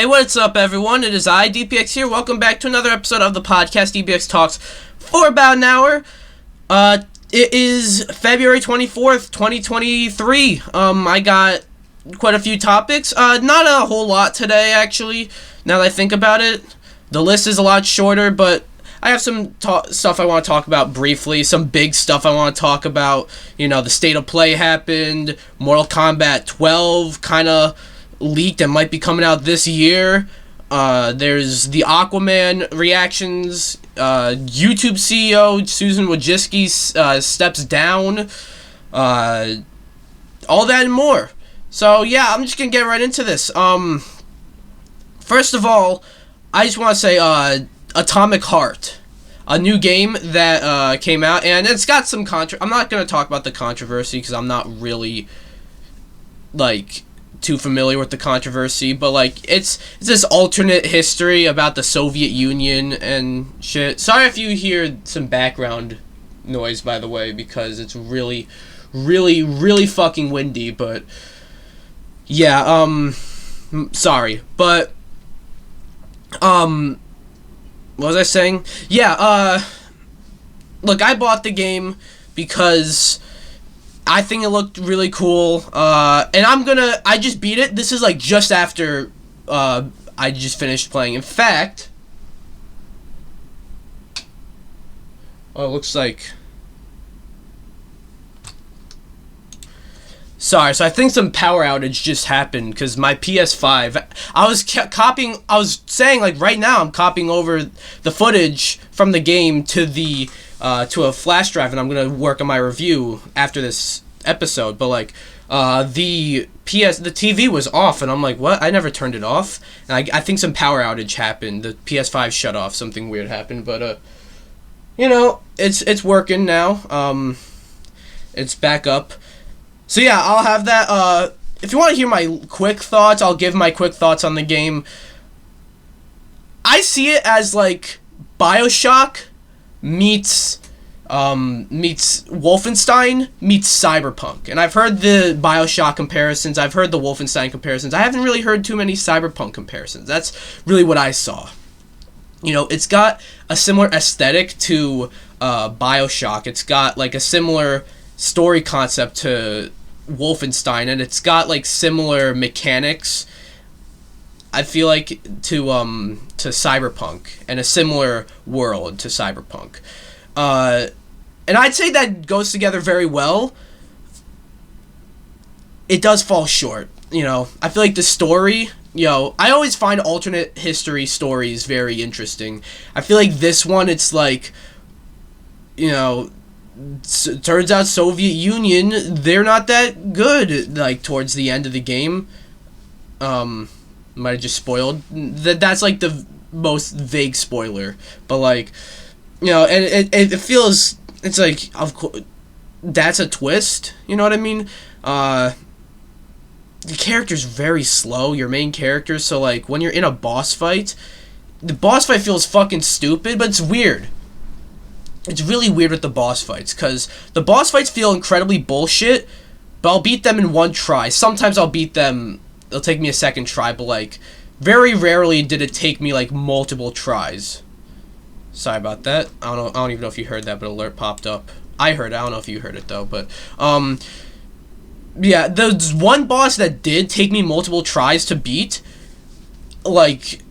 Hey, what's up, everyone? It is I, DPX here. Welcome back to another episode of the podcast, DPX Talks, for about an hour. It is February 24th, 2023. I got quite a few topics. Not a whole lot today, actually, now that I think about it. The list is a lot shorter, but I have some stuff I want to talk about briefly. Some big stuff I want to talk about. You know, the State of Play happened. Mortal Kombat 12 kind of leaked and might be coming out this year. There's the Aquaman reactions. YouTube CEO Susan Wojcicki steps down. All that and more. So yeah, I'm just gonna get right into this. First of all, I just want to say Atomic Heart, a new game that came out, and it's got some I'm not gonna talk about the controversy because I'm not really too familiar with the controversy, but it's this alternate history about the Soviet Union and shit. Sorry if you hear some background noise, by the way, because it's really fucking windy, but yeah, sorry. But what was I saying? Yeah, look, I bought the game because I think it looked really cool, and I just beat it. This is just after I just finished playing. In fact, it looks like, sorry, so I think some power outage just happened because my PS5, I was saying right now I'm copying over the footage from the game to to a flash drive, and I'm gonna work on my review after this episode. But the TV was off, and I'm like, what? I never turned it off, and I think some power outage happened. The PS5 shut off. Something weird happened, but you know, it's working now. It's back up. So yeah, I'll have that. If you want to hear my quick thoughts, I'll give my quick thoughts on the game. I see it as BioShock meets Wolfenstein meets Cyberpunk. And I've heard the BioShock comparisons, I've heard the Wolfenstein comparisons. I haven't really heard too many Cyberpunk comparisons. That's really what I saw. You know, it's got a similar aesthetic to BioShock. It's got a similar story concept to Wolfenstein, and it's got similar mechanics, I feel to Cyberpunk, and a similar world to Cyberpunk. And I'd say that goes together very well. It does fall short, you know. I feel the story, I always find alternate history stories very interesting. I feel this one, it's turns out Soviet Union, they're not that good, towards the end of the game. Might have just spoiled. That's the most vague spoiler. But and it feels, it's of course, that's a twist, you know what I mean? The character's very slow, your main character, so when you're in a boss fight, the boss fight feels fucking stupid, but it's weird. It's really weird with the boss fights, because the boss fights feel incredibly bullshit, but I'll beat them in one try. Sometimes I'll beat them, it'll take me a second try, but very rarely did it take me multiple tries. Sorry about that. I don't even know if you heard that, but alert popped up. I heard it. I don't know if you heard it though, but yeah, there's one boss that did take me multiple tries to beat. The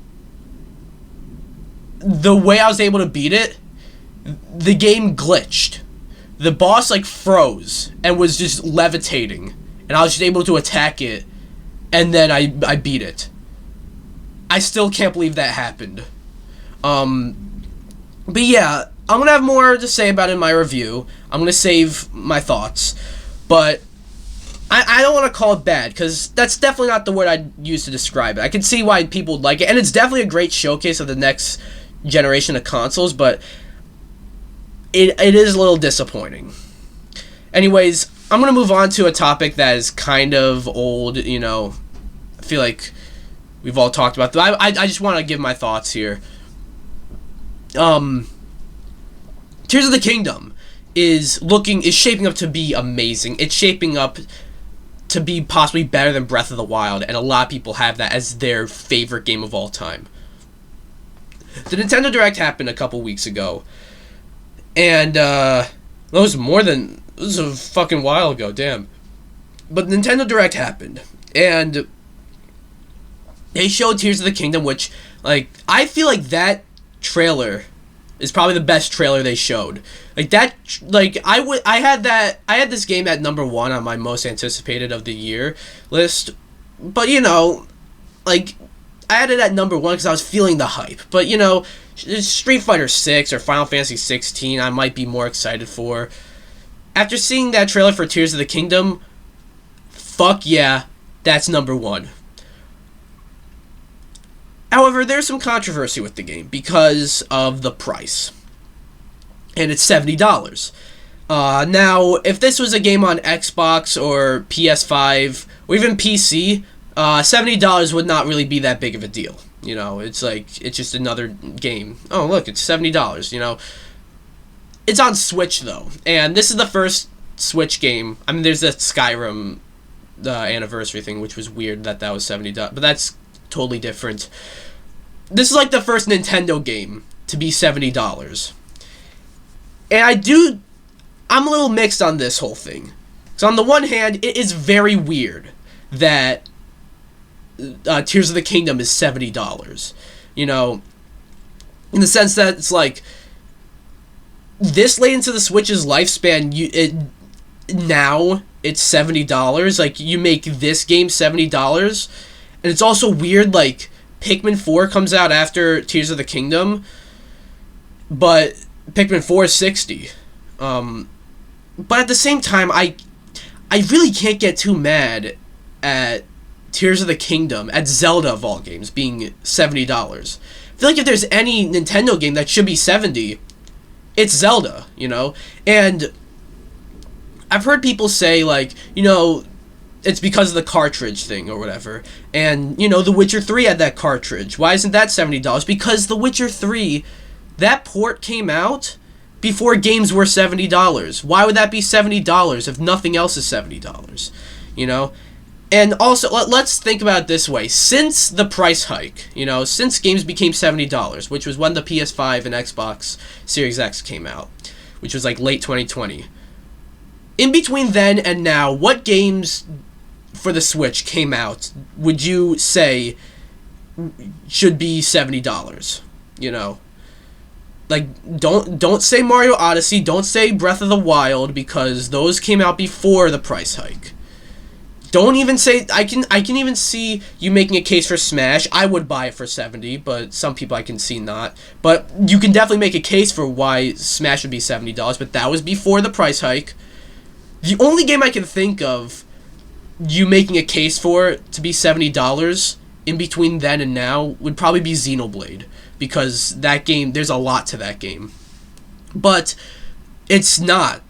way I was able to beat it, the game glitched. The boss froze and was just levitating, and I was just able to attack it, and then I beat it. I still can't believe that happened. But yeah, I'm gonna have more to say about it in my review. I'm gonna save my thoughts, but I don't want to call it bad, because that's definitely not the word I'd use to describe it. I can see why people would like it, and it's definitely a great showcase of the next generation of consoles, but it is a little disappointing. Anyways, I'm gonna move on to a topic that is kind of old, I feel we've all talked about that. I just want to give my thoughts here. Tears of the Kingdom is shaping up to be amazing. It's shaping up to be possibly better than Breath of the Wild, and a lot of people have that as their favorite game of all time. The Nintendo Direct happened a couple weeks ago, and it was a fucking while ago, damn. But Nintendo Direct happened, and they showed Tears of the Kingdom, which, like, I feel like that trailer is probably the best trailer they showed. Like, that, like, I had this game at number 1 on my most anticipated of the year list, but, you know, like, I had it at number 1 because I was feeling the hype. But, you know, Street Fighter 6 or Final Fantasy 16 I might be more excited for. After seeing that trailer for Tears of the Kingdom, fuck yeah, that's number 1. However, there's some controversy with the game because of the price. And it's $70. Now, if this was a game on Xbox or PS5 or even PC, $70 would not really be that big of a deal. You know, it's like, it's just another game. Oh, look, it's $70, you know. It's on Switch, though. And this is the first Switch game. I mean, there's the Skyrim anniversary thing, which was weird that was $70. But that's totally different. This is like the first Nintendo game to be $70. And I'm a little mixed on this whole thing. So on the one hand, it is very weird that Tears of the Kingdom is $70. You know, in the sense that it's like, this late into the Switch's lifespan, now it's $70. Like, you make this game $70. And it's also weird, like, Pikmin 4 comes out after Tears of the Kingdom, but Pikmin 4 is $60. But at the same time, I really can't get too mad at Tears of the Kingdom, at Zelda of all games, being $70. I feel like if there's any Nintendo game that should be $70, it's Zelda, you know? And I've heard people say, like, you know, it's because of the cartridge thing or whatever. And, you know, The Witcher 3 had that cartridge. Why isn't that $70? Because The Witcher 3, that port came out before games were $70. Why would that be $70 if nothing else is $70? You know? And also, let's think about it this way. Since the price hike, you know, since games became $70, which was when the PS5 and Xbox Series X came out, which was like late 2020. In between then and now, what games for the Switch came out would you say should be $70? You know? Like, don't say Mario Odyssey, don't say Breath of the Wild, because those came out before the price hike. Don't even say, I can even see you making a case for Smash. I would buy it for $70, but some people I can see not. But you can definitely make a case for why Smash would be $70, but that was before the price hike. The only game I can think of you making a case for to be $70 in between then and now would probably be Xenoblade, because that game, there's a lot to that game. But it's not.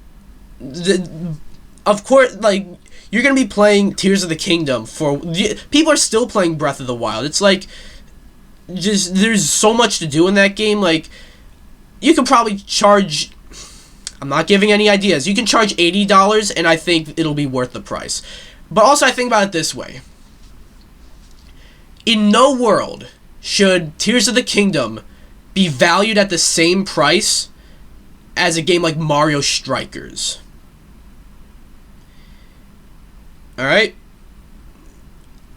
Of course, like, you're going to be playing Tears of the Kingdom people are still playing Breath of the Wild. It's like, just, there's so much to do in that game. Like, you could probably charge, I'm not giving any ideas, you can charge $80 and I think it'll be worth the price. But also, I think about it this way. In no world should Tears of the Kingdom be valued at the same price as a game like Mario Strikers. Alright?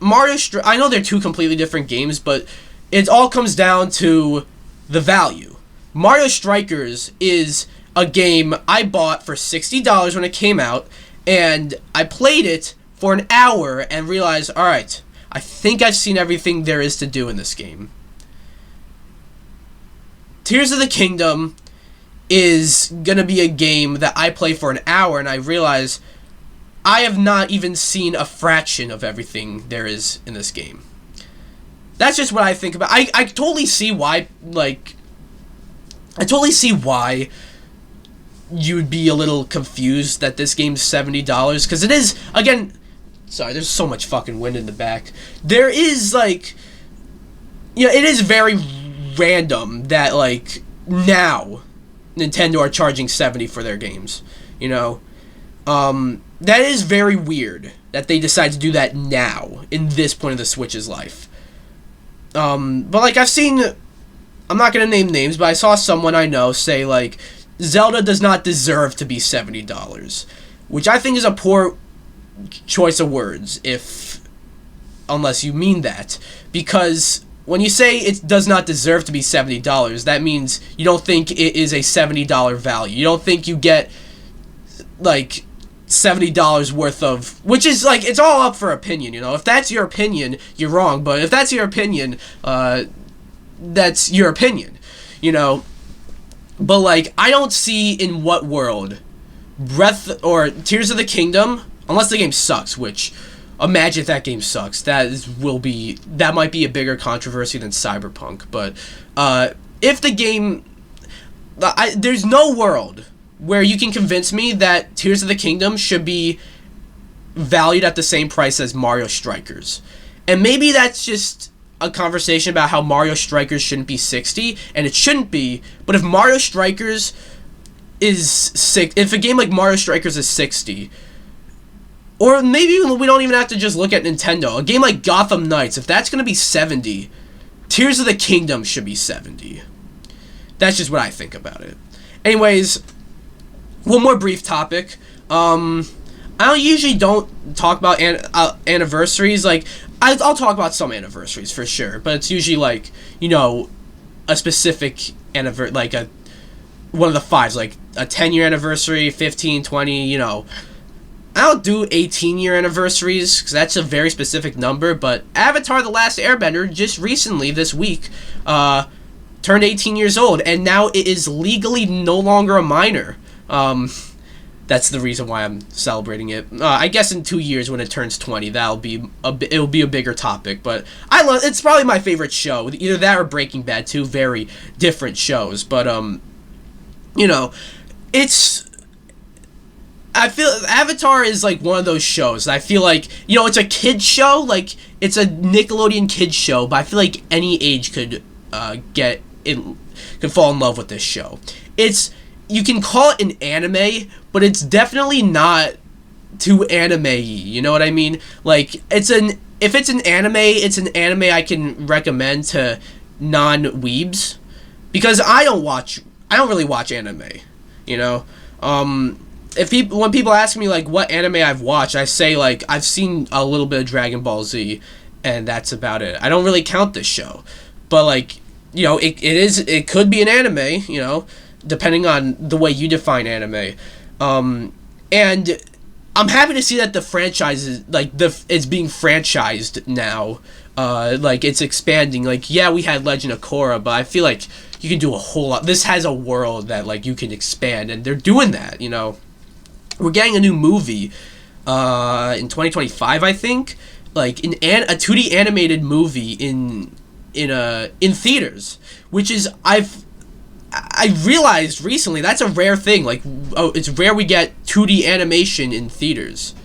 I know they're two completely different games, but it all comes down to the value. Mario Strikers is a game I bought for $60 when it came out, and I played it for an hour and realized, alright, I think I've seen everything there is to do in this game. Tears of the Kingdom is gonna be a game that I play for an hour and I realize I have not even seen a fraction of everything there is in this game. That's just what I think about. I totally see why, like, I totally see why you'd be a little confused that this game's $70, because it is, again, sorry, there's so much fucking wind in the back. There is, like, you know, it is very random that, like, now Nintendo are charging $70 for their games, you know? That is very weird that they decide to do that now, in this point of the Switch's life. But, like, I've seen... I'm not going to name names, but I saw someone I know say, like, Zelda does not deserve to be $70. Which I think is a poor choice of words, unless you mean that. Because when you say it does not deserve to be $70, that means you don't think it is a $70 value. You don't think you get, like, $70 worth of, which is, like, it's all up for opinion, you know. If that's your opinion, you're wrong, but if that's your opinion, that's your opinion, you know. But, like, I don't see in what world Breath or Tears of the Kingdom, unless the game sucks, which, imagine if that game sucks, that might be a bigger controversy than Cyberpunk. But if the game, there's no world where you can convince me that Tears of the Kingdom should be valued at the same price as Mario Strikers. And maybe that's just a conversation about how Mario Strikers shouldn't be 60, and it shouldn't be, but if Mario Strikers is if a game like Mario Strikers is 60, or maybe we don't even have to just look at Nintendo, a game like Gotham Knights, if that's going to be 70, Tears of the Kingdom should be 70. That's just what I think about it. Anyways, one more brief topic. I usually don't talk about anniversaries. Like, I'll talk about some anniversaries for sure, but it's usually, like, you know, a specific anniversary, like one of the fives, like a 10-year anniversary, 15, 20, you know. I don't do 18-year anniversaries, because that's a very specific number, but Avatar: The Last Airbender just recently, this week, turned 18 years old, and now it is legally no longer a minor. That's the reason why I'm celebrating it. I guess in 2 years when it turns 20, it'll be a bigger topic. But it's probably my favorite show. Either that or Breaking Bad, two very different shows. But you know, I feel Avatar is like one of those shows. I feel like, you know, it's a kids show. Like, it's a Nickelodeon kids show, but I feel like any age could fall in love with this show. You can call it an anime, but it's definitely not too anime-y, you know what I mean? Like, if it's an anime, it's an anime I can recommend to non-weebs, because I don't really watch anime, you know? When people ask me, like, what anime I've watched, I say, like, I've seen a little bit of Dragon Ball Z, and that's about it. I don't really count this show, but, like, you know, it could be an anime, you know, depending on the way you define anime. And I'm happy to see that the franchise is, like, it's being franchised now. Like, it's expanding. Like, yeah, we had Legend of Korra, but I feel like you can do a whole lot. This has a world that, like, you can expand, and they're doing that, you know. We're getting a new movie in 2025, I think. Like, a 2D animated movie in theaters, which is, I realized recently that's a rare thing. Like, it's rare we get 2D animation in theaters.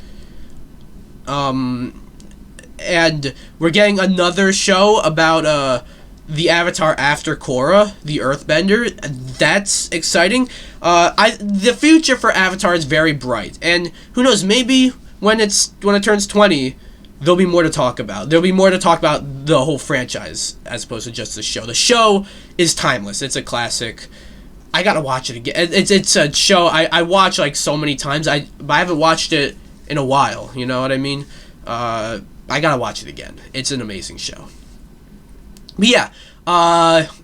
And we're getting another show about the Avatar after Korra, the Earthbender. That's exciting. The future for Avatar is very bright, and who knows? Maybe when it turns 20. There'll be more to talk about. There'll be more to talk about the whole franchise as opposed to just the show. The show is timeless. It's a classic. I gotta watch it again. It's a show I watch, like, so many times. But I haven't watched it in a while. You know what I mean? I gotta watch it again. It's an amazing show. But yeah.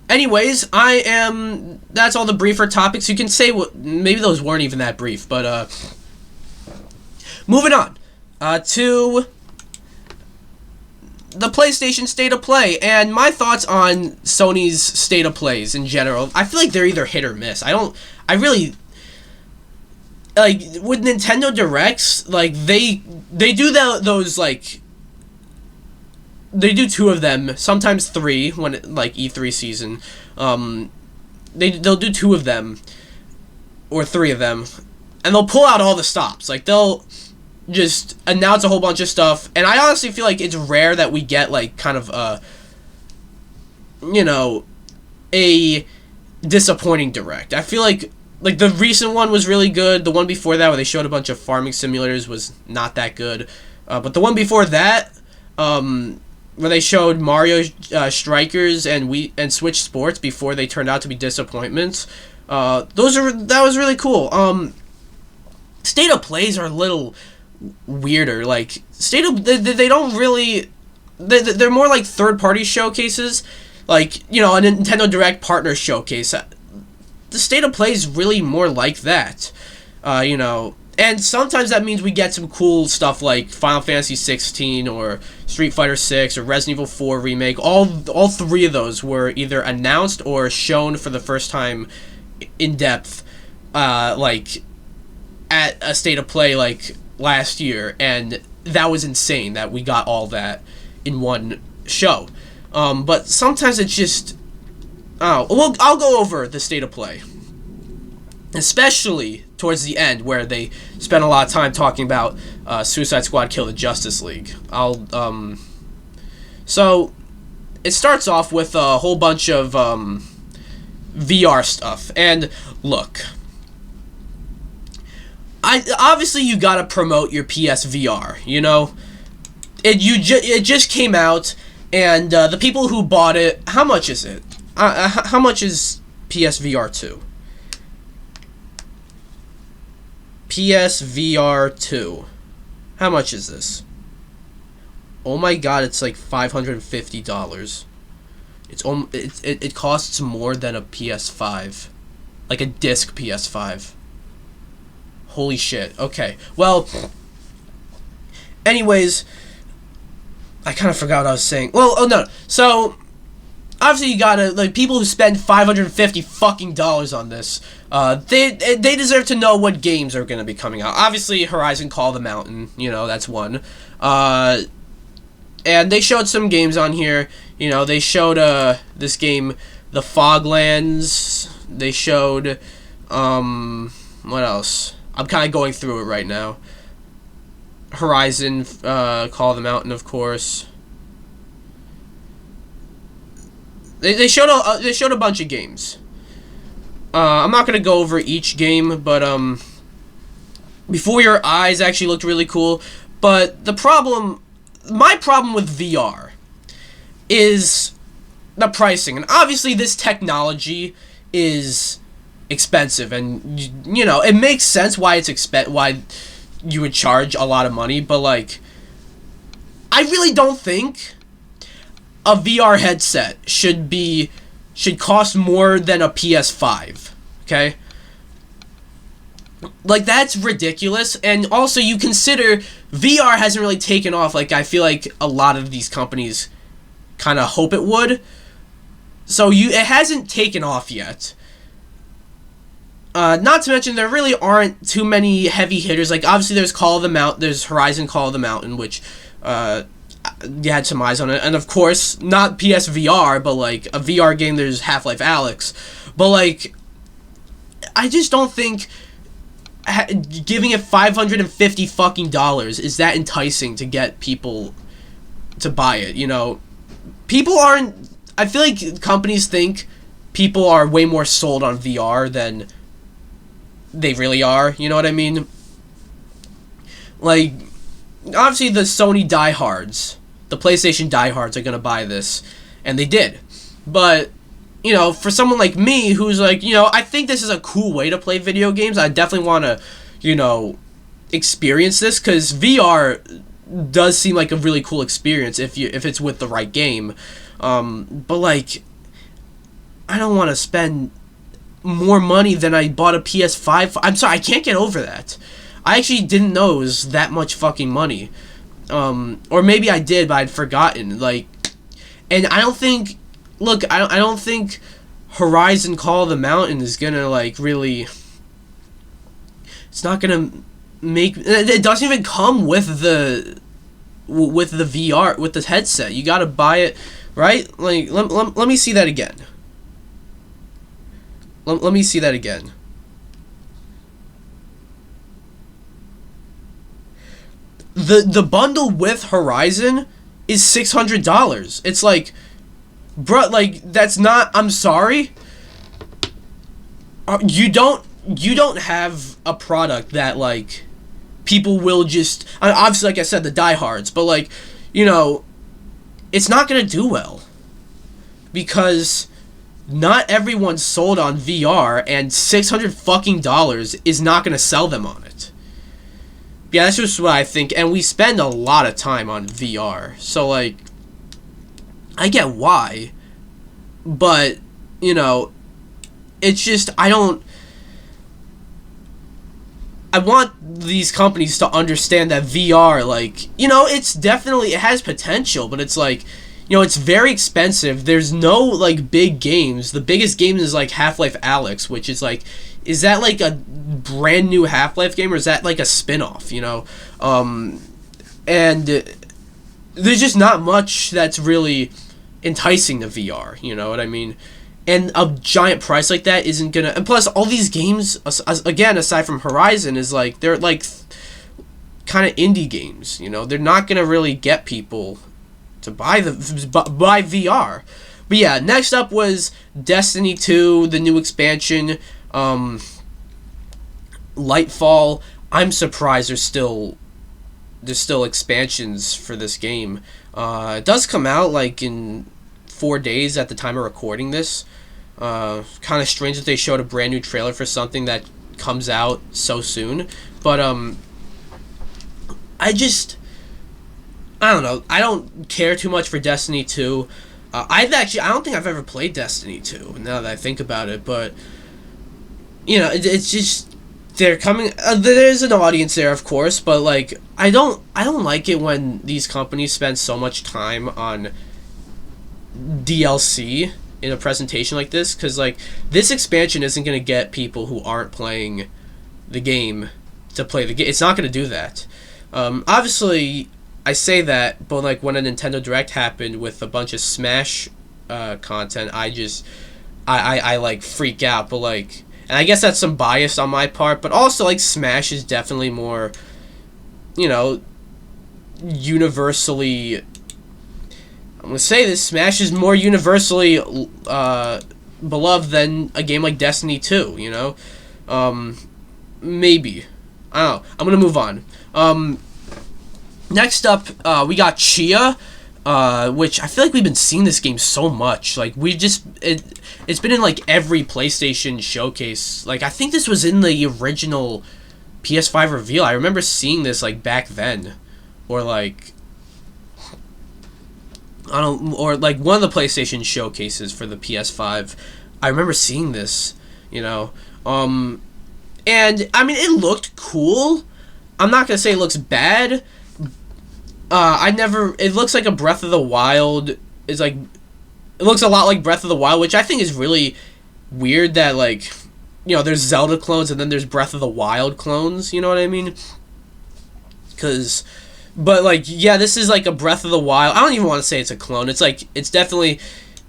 Anyways, that's all the briefer topics. You can say maybe those weren't even that brief, but moving on to the PlayStation State of Play, and my thoughts on Sony's State of Plays in general. I feel like they're either hit or miss. I really, like, with Nintendo Directs, like, they do those, like, they do 2 of them, sometimes 3, when, like, E3 season. They'll do 2 of them, or 3 of them, and they'll pull out all the stops. Like, they'll just announce a whole bunch of stuff, and I honestly feel like it's rare that we get, like, kind of you know, a disappointing direct. I feel like like, the recent one was really good. The one before that, where they showed a bunch of farming simulators, was not that good. But the one before that, where they showed Mario Strikers and Switch Sports before they turned out to be disappointments, that was really cool. State of Plays are a little weirder. Like, they don't really... They're more like third-party showcases. Like, a Nintendo Direct partner showcase. The State of Play is really more like that. And sometimes that means we get some cool stuff like Final Fantasy 16 or Street Fighter 6 or Resident Evil 4 Remake. All three of those were either announced or shown for the first time in depth, like, at a State of Play, like, last year. And that was insane that we got all that in one show. But sometimes it's just... well, I'll go over the State of Play. Especially towards the end, where they spent a lot of time talking about Suicide Squad Kill the Justice League. So, it starts off with a whole bunch of VR stuff. And, look... obviously, you gotta promote your PSVR, It just came out, and the people who bought it... How much is it? How much is PSVR 2? PSVR 2. How much is this? Oh my god, it's like $550. It costs more than a PS5. Like a disc PS5. Holy shit. Okay. Well, anyways, I kind of forgot what I was saying. Well, oh no. So, obviously you gotta, like, people who spend $550 fucking dollars on this, they deserve to know what games are gonna be coming out. Obviously, Horizon Call of the Mountain, that's one. And they showed some games on here. They showed, this game, The Foglands. They showed, what else? I'm kind of going through it right now. Horizon, Call of the Mountain, of course. They showed a bunch of games. I'm not gonna go over each game, but Before Your Eyes actually looked really cool. But my problem with VR is the pricing, and obviously this technology is expensive, and it makes sense why why you would charge a lot of money, but like, I really don't think a VR headset should cost more than a PS5, okay? Like, that's ridiculous. And also, you consider VR hasn't really taken off like I feel like a lot of these companies kind of hope it would. So it hasn't taken off yet. Not to mention, there really aren't too many heavy hitters. Like, obviously, there's Horizon Call of the Mountain, which you had some eyes on it. And, of course, not PSVR, but, like, a VR game, there's Half-Life Alyx. But, like, I just don't think giving it $550 fucking dollars is that enticing to get people to buy it, People aren't... I feel like companies think people are way more sold on VR than they really are, you know what I mean? Like, obviously the Sony diehards, the PlayStation diehards are gonna buy this, and they did. But, for someone like me who's like, I think this is a cool way to play video games, I definitely want to, experience this, because VR does seem like a really cool experience if it's with the right game. But, like, I don't want to spend more money than I bought a PS5. I'm sorry, I can't get over that. I actually didn't know it was that much fucking money. Or maybe I did, but I'd forgotten. Like, and I don't think... Look, I don't think Horizon Call of the Mountain is gonna, like, really... It's not gonna make... It doesn't even come with the VR, with the headset. You gotta buy it, right? Like, let me see that again. Let me see that again. The bundle with Horizon is $600. It's like, bruh, like, that's not... I'm sorry. you don't have a product that, like, people will just, obviously, like I said, the diehards, but, like, you know, it's not gonna do well, because not everyone's sold on VR, and $600 fucking is not gonna sell them on it. Yeah, that's just what I think, and we spend a lot of time on VR, so, like, I get why, but, you know, it's just, I want these companies to understand that VR, like, you know, it's definitely, it has potential, but it's like, you know, it's very expensive. There's no, like, big games. The biggest game is, like, Half-Life Alyx, which is, like, is that, like, a brand new Half-Life game, or is that, like, a spin-off, you know? And there's just not much that's really enticing to VR, you know what I mean? And a giant price like that isn't gonna... And plus, all these games, again, aside from Horizon, is, like, they're, like, kind of indie games, you know? They're not gonna really get people to buy VR. But yeah, next up was Destiny 2, the new expansion, Lightfall. I'm surprised there's still expansions for this game. It does come out, like, in 4 days at the time of recording this. Kind of strange that they showed a brand new trailer for something that comes out so soon. But I don't know. I don't care too much for Destiny 2. I don't think I've ever played Destiny 2, now that I think about it, but, you know, it's just, they're coming, there's an audience there, of course, but, like, I don't like it when these companies spend so much time on DLC in a presentation like this, because, like, this expansion isn't going to get people who aren't playing the game to play the game. It's not going to do that. Obviously, I say that, but, like, when a Nintendo Direct happened with a bunch of Smash content, I like, freak out, but, like, and I guess that's some bias on my part, but also, like, Smash is definitely more, you know, universally, I'm gonna say this, Smash is more universally beloved than a game like Destiny 2, you know? Maybe. I don't know. I'm gonna move on. Next up, we got Chia, which I feel like we've been seeing this game so much. Like, it's been in, like, every PlayStation showcase. Like, I think this was in the original PS5 reveal. I remember seeing this, like, back then. Or, like, or, like, one of the PlayStation showcases for the PS5. I remember seeing this, you know. And, I mean, it looked cool. I'm not gonna say it looks bad. It looks like a Breath of the Wild, is like, it looks a lot like Breath of the Wild, which I think is really weird that, like, you know, there's Zelda clones and then there's Breath of the Wild clones, you know what I mean? But, like, yeah, this is like a Breath of the Wild, I don't even want to say it's a clone, it's like, it's definitely,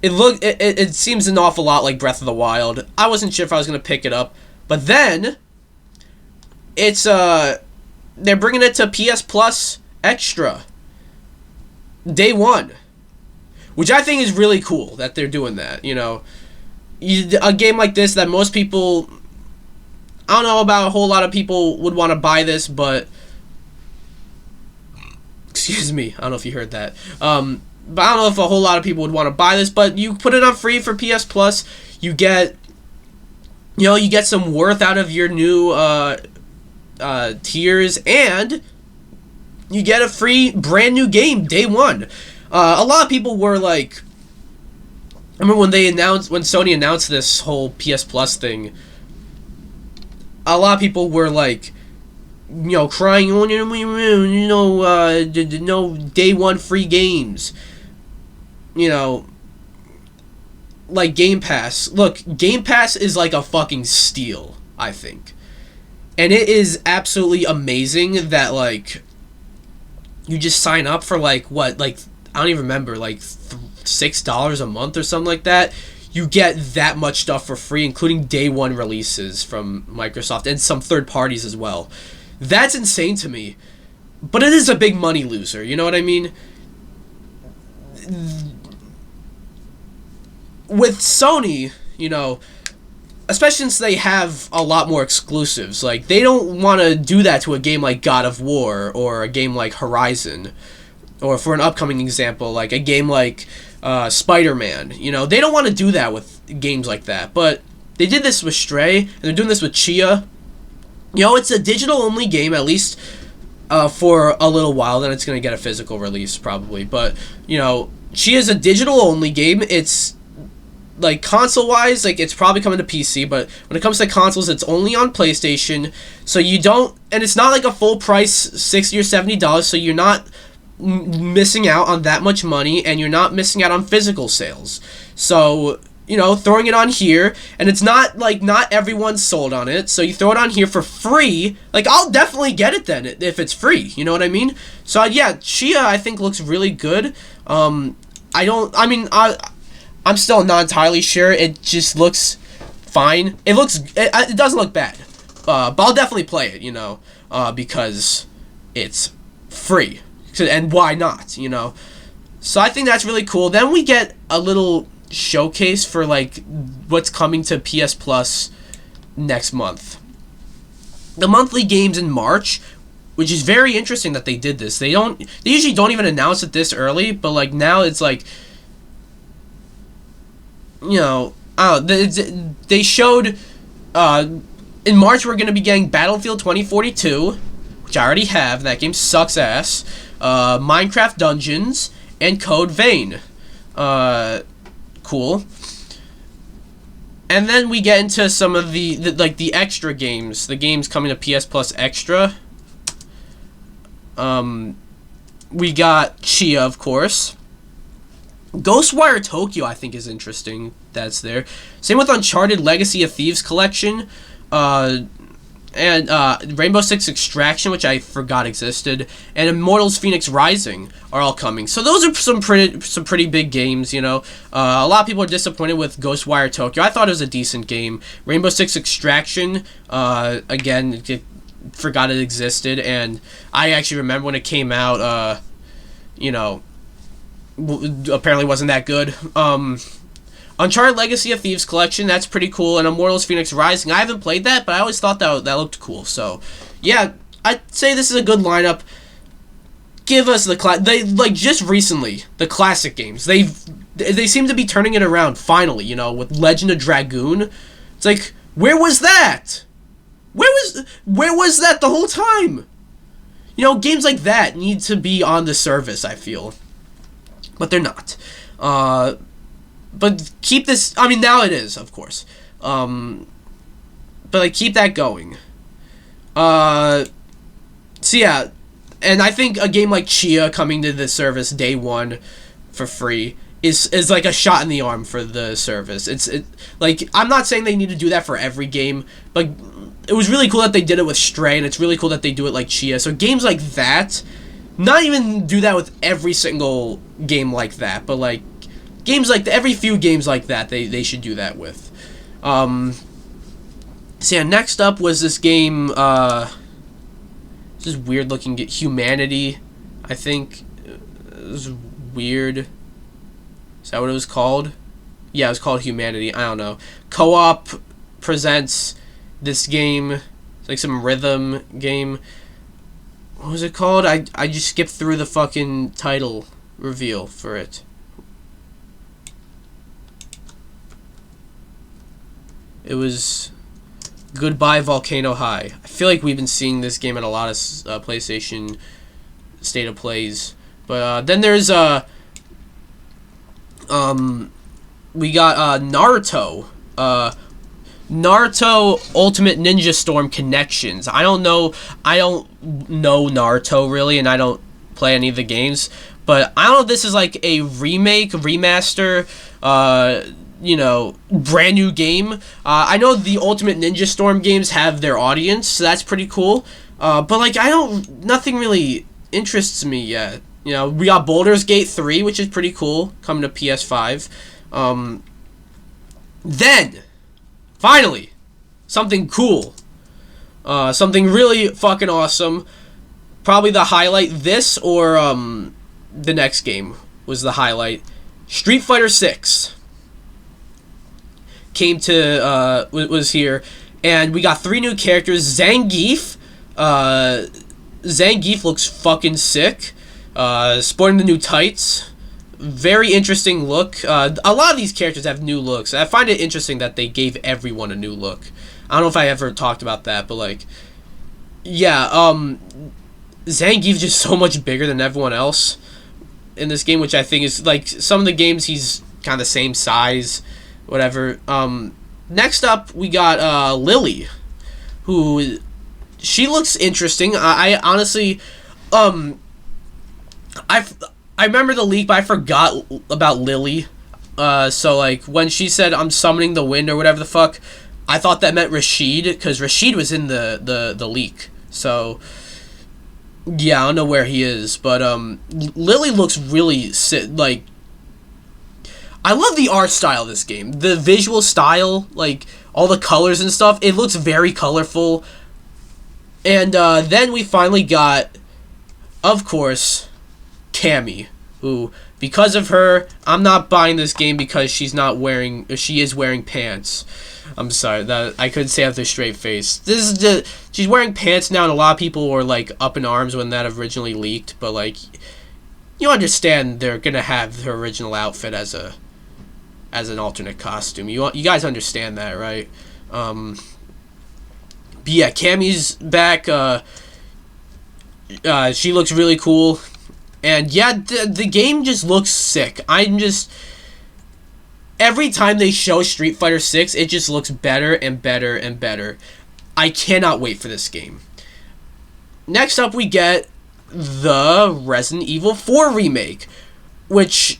it seems an awful lot like Breath of the Wild. I wasn't sure if I was going to pick it up, but then, it's, they're bringing it to PS Plus Extra day one, which I think is really cool that they're doing that, you know. A game like this that most people, I don't know about a whole lot of people would want to buy this, but excuse me, I don't know if you heard that, but I don't know if a whole lot of people would want to buy this, but you put it on free for PS Plus, you get some worth out of your new tiers, and you get a free brand new game day one. A lot of people were like, I remember when Sony announced this whole PS Plus thing, a lot of people were like, you know, crying, no day one free games, you know, like Game Pass. Look, Game Pass is like a fucking steal, I think, and it is absolutely amazing that, like, you just sign up for, like, what, like, I don't even remember, like, $6 a month or something like that. You get that much stuff for free, including day one releases from Microsoft and some third parties as well. That's insane to me. But it is a big money loser, you know what I mean? With Sony, you know, especially since they have a lot more exclusives. Like, they don't want to do that to a game like God of War or a game like Horizon, or for an upcoming example, like a game like Spider-Man. You know, they don't want to do that with games like that. But they did this with Stray, and they're doing this with Chia. You know, it's a digital-only game, at least for a little while. Then it's going to get a physical release, probably. But, you know, Chia's a digital-only game. It's, like, console-wise, like, it's probably coming to PC, but when it comes to consoles, it's only on PlayStation, so you don't, and it's not like a full price, $60 or $70, so you're not missing out on that much money, and you're not missing out on physical sales. So, you know, throwing it on here, and it's not, like, not everyone's sold on it, so you throw it on here for free. Like, I'll definitely get it then, if it's free, you know what I mean? So, yeah, Chia, I think, looks really good. I'm still not entirely sure. It just looks fine. It doesn't look bad. But I'll definitely play it, you know, because it's free. And why not, you know? So I think that's really cool. Then we get a little showcase for, like, what's coming to PS Plus next month. The monthly games in March, which is very interesting that they did this. They usually don't even announce it this early, but, like, now it's like, you know, they showed, in March we're going to be getting Battlefield 2042, which I already have. That game sucks ass. Minecraft Dungeons, and Code Vein. Cool. And then we get into some of the extra games. The games coming to PS Plus Extra. We got Chia, of course. Ghostwire Tokyo, I think, is interesting. That's there. Same with Uncharted Legacy of Thieves Collection, and Rainbow Six Extraction, which I forgot existed, and Immortals Phoenix Rising are all coming. So those are some pretty big games. You know, a lot of people are disappointed with Ghostwire Tokyo. I thought it was a decent game. Rainbow Six Extraction, again, forgot it existed, and I actually remember when it came out. You know, apparently wasn't that good. Uncharted Legacy of Thieves Collection, that's pretty cool, and Immortals Phoenix Rising. I haven't played that, but I always thought that looked cool. So, yeah, I'd say this is a good lineup. Give us just recently, the classic games. They seem to be turning it around finally, you know, with Legend of Dragoon. It's like, where was that? Where was that the whole time? You know, games like that need to be on the service, I feel. But they're not. But keep this... I mean, now it is, of course. But, like, keep that going. So, yeah. And I think a game like Chia coming to the service day one for free is like a shot in the arm for the service. Like, I'm not saying they need to do that for every game, but it was really cool that they did it with Stray, and it's really cool that they do it like Chia. So games like that, not even do that with every single game like that, but like games like every few games like that, they should do that with. So yeah, next up was this game, this is weird looking, Humanity, I think. It was weird. Is that what it was called? Yeah, it was called Humanity. I don't know. Co-op presents this game. It's like some rhythm game. What was it called? I just skipped through the fucking title reveal for it. It was Goodbye Volcano High. I feel like we've been seeing this game at a lot of PlayStation State of Plays. But then there's we got Naruto. Naruto Ultimate Ninja Storm Connections. I don't know Naruto really, and I don't play any of the games, but I don't know if this is like a remake, remaster, you know, brand new game. I know the Ultimate Ninja Storm games have their audience, so that's pretty cool. But like, nothing really interests me yet. You know, we got Baldur's Gate 3, which is pretty cool, coming to PS5. Then, finally, something cool. Something really fucking awesome. Probably the highlight, this or the next game was the highlight. Street Fighter 6. came to was here, and we got 3 new characters. Zangief. Zangief looks fucking sick. Sporting the new tights. Very interesting look. A lot of these characters have new looks. I find it interesting that they gave everyone a new look. I don't know if I ever talked about that, but like, yeah, Zangief's just so much bigger than everyone else in this game, which I think is, like, some of the games he's kind of the same size, whatever. Next up, we got Lily, who, she looks interesting. I honestly, I remember the leak, but I forgot about Lily. So, like, when she said, I'm summoning the wind or whatever the fuck, I thought that meant Rashid, because Rashid was in the leak. So, yeah, I don't know where he is, but, Lily looks really, like, I love the art style of this game. The visual style, like, all the colors and stuff, it looks very colorful. And, then we finally got, of course, Cammy, who, because of her, I'm not buying this game because she is wearing pants. I'm sorry, that I couldn't say that with a straight face. She's wearing pants now, and a lot of people were, like, up in arms when that originally leaked, but, like, you understand they're gonna have her original outfit as an alternate costume. You guys understand that, right? But yeah, Cammy's back. She looks really cool. And yeah, the game just looks sick. Every time they show Street Fighter 6, it just looks better and better and better. I cannot wait for this game. Next up, we get the Resident Evil 4 remake, which,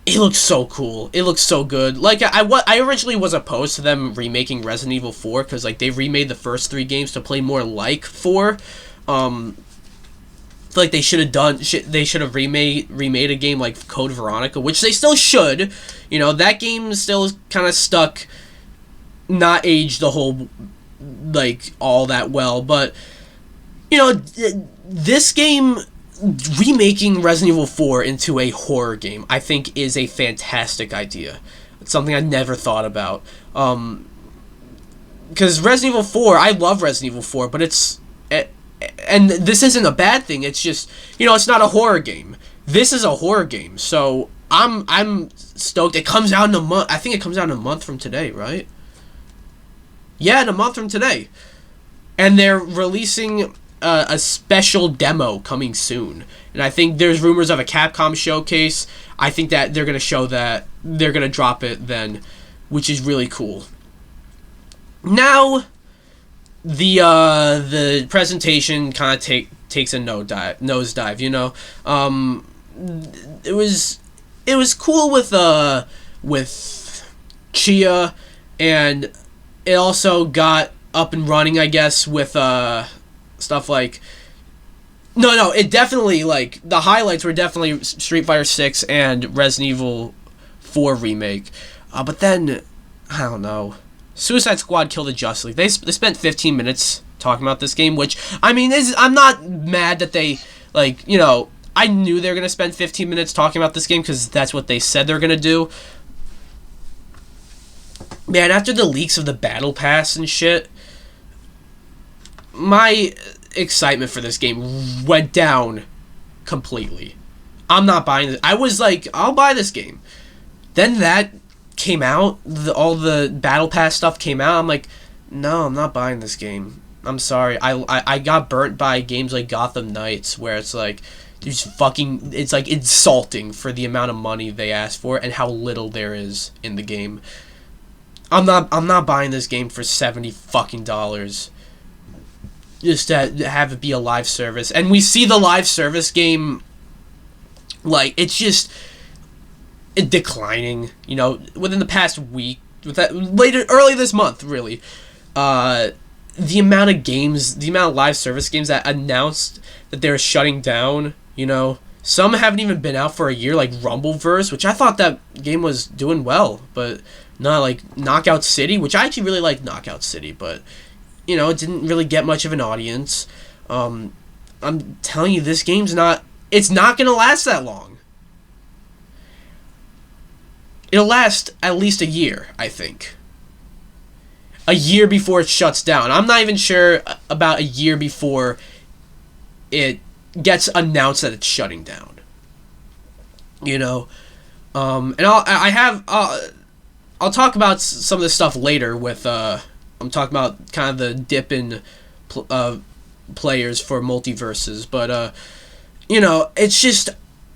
it looks so cool. It looks so good. Like, I originally was opposed to them remaking Resident Evil 4, because, like, they remade the first 3 games to play more like 4. Like, they should have remade a game like Code Veronica, which they still should. You know, that game still is kind of stuck, not aged the whole, like, all that well. But, you know, this game, remaking Resident Evil 4 into a horror game, I think is a fantastic idea. It's something I never thought about. Because Resident Evil 4, I love Resident Evil 4, but it's... And this isn't a bad thing. It's just, you know, it's not a horror game. This is a horror game, so I'm stoked. It comes out in a month. I think it comes out in a month from today, right? Yeah, in a month from today. And they're releasing a special demo coming soon. And I think there's rumors of a Capcom showcase. I think that they're gonna show that. They're gonna drop it then, which is really cool. Now, the presentation kind of takes a nosedive, you know. It was cool with Chia, and it also got up and running, I guess, with stuff like it definitely, like, the highlights were definitely Street Fighter 6 and Resident Evil 4 remake, but then I don't know. Suicide Squad killed the Justice League. They spent 15 minutes talking about this game, which, I mean, I'm not mad that they, like, you know, I knew they were going to spend 15 minutes talking about this game because that's what they said they're going to do. Man, after the leaks of the Battle Pass and shit, my excitement for this game went down completely. I'm not buying this. I was like, I'll buy this game. Then that came out, all the Battle Pass stuff came out. I'm like, no, I'm not buying this game. I'm sorry. I got burnt by games like Gotham Knights, where it's like, it's like insulting for the amount of money they asked for and how little there is in the game. I'm not buying this game for $70 just to have it be a live service. And we see the live service game, like, it's just declining, you know, within the past week, early this month, really. The amount of live service games that announced that they're shutting down, you know, some haven't even been out for a year, like Rumbleverse, which I thought that game was doing well, but not, like Knockout City, which I actually really like Knockout City, but, you know, it didn't really get much of an audience. I'm telling you, this game's it's not gonna last that long. It'll last at least a year, I think. a year before it shuts down. I'm not even sure about a year before it gets announced that it's shutting down. You know, and I'll talk about some of this stuff later with I'm talking about kind of the dip in players for multiverses, but you know, it's just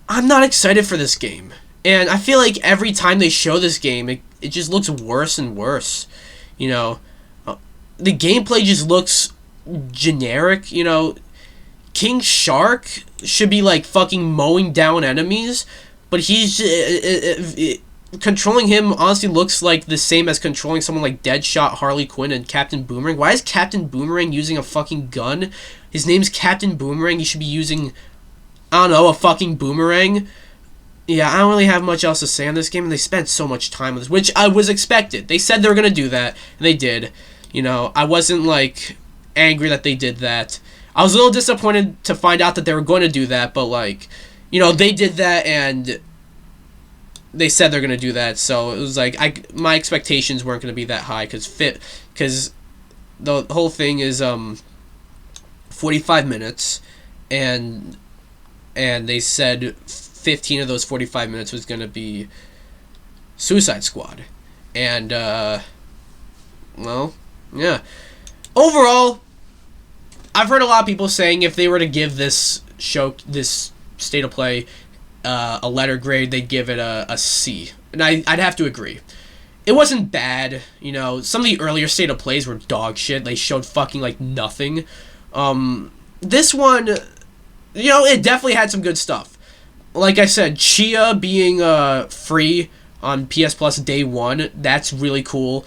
I'm not excited for this game, and I feel like every time they show this game, it just looks worse and worse. You know, the gameplay just looks generic. You know, King Shark should be like fucking mowing down enemies, but he's controlling him honestly looks like the same as controlling someone like Deadshot, Harley Quinn, and Captain Boomerang. Why is Captain Boomerang using a fucking gun? His name's Captain Boomerang. He should be using, I don't know, a fucking boomerang. Yeah, I don't really have much else to say on this game, and they spent so much time on this, which I was expected. They said they were going to do that, and they did. You know, I wasn't, like, angry that they did that. I was a little disappointed to find out that they were going to do that, but, like, you know, they did that, and they said they're going to do that, so it was like, my expectations weren't going to be that high, because the whole thing is, 45 minutes, and they said 15 of those 45 minutes was going to be Suicide Squad. And, well, yeah. Overall, I've heard a lot of people saying if they were to give this State of Play a letter grade, they'd give it a C. And I'd have to agree. It wasn't bad, you know. Some of the earlier State of Plays were dog shit. They showed fucking, like, nothing. This one, you know, it definitely had some good stuff. Like I said, Chia being free on PS Plus day one, that's really cool.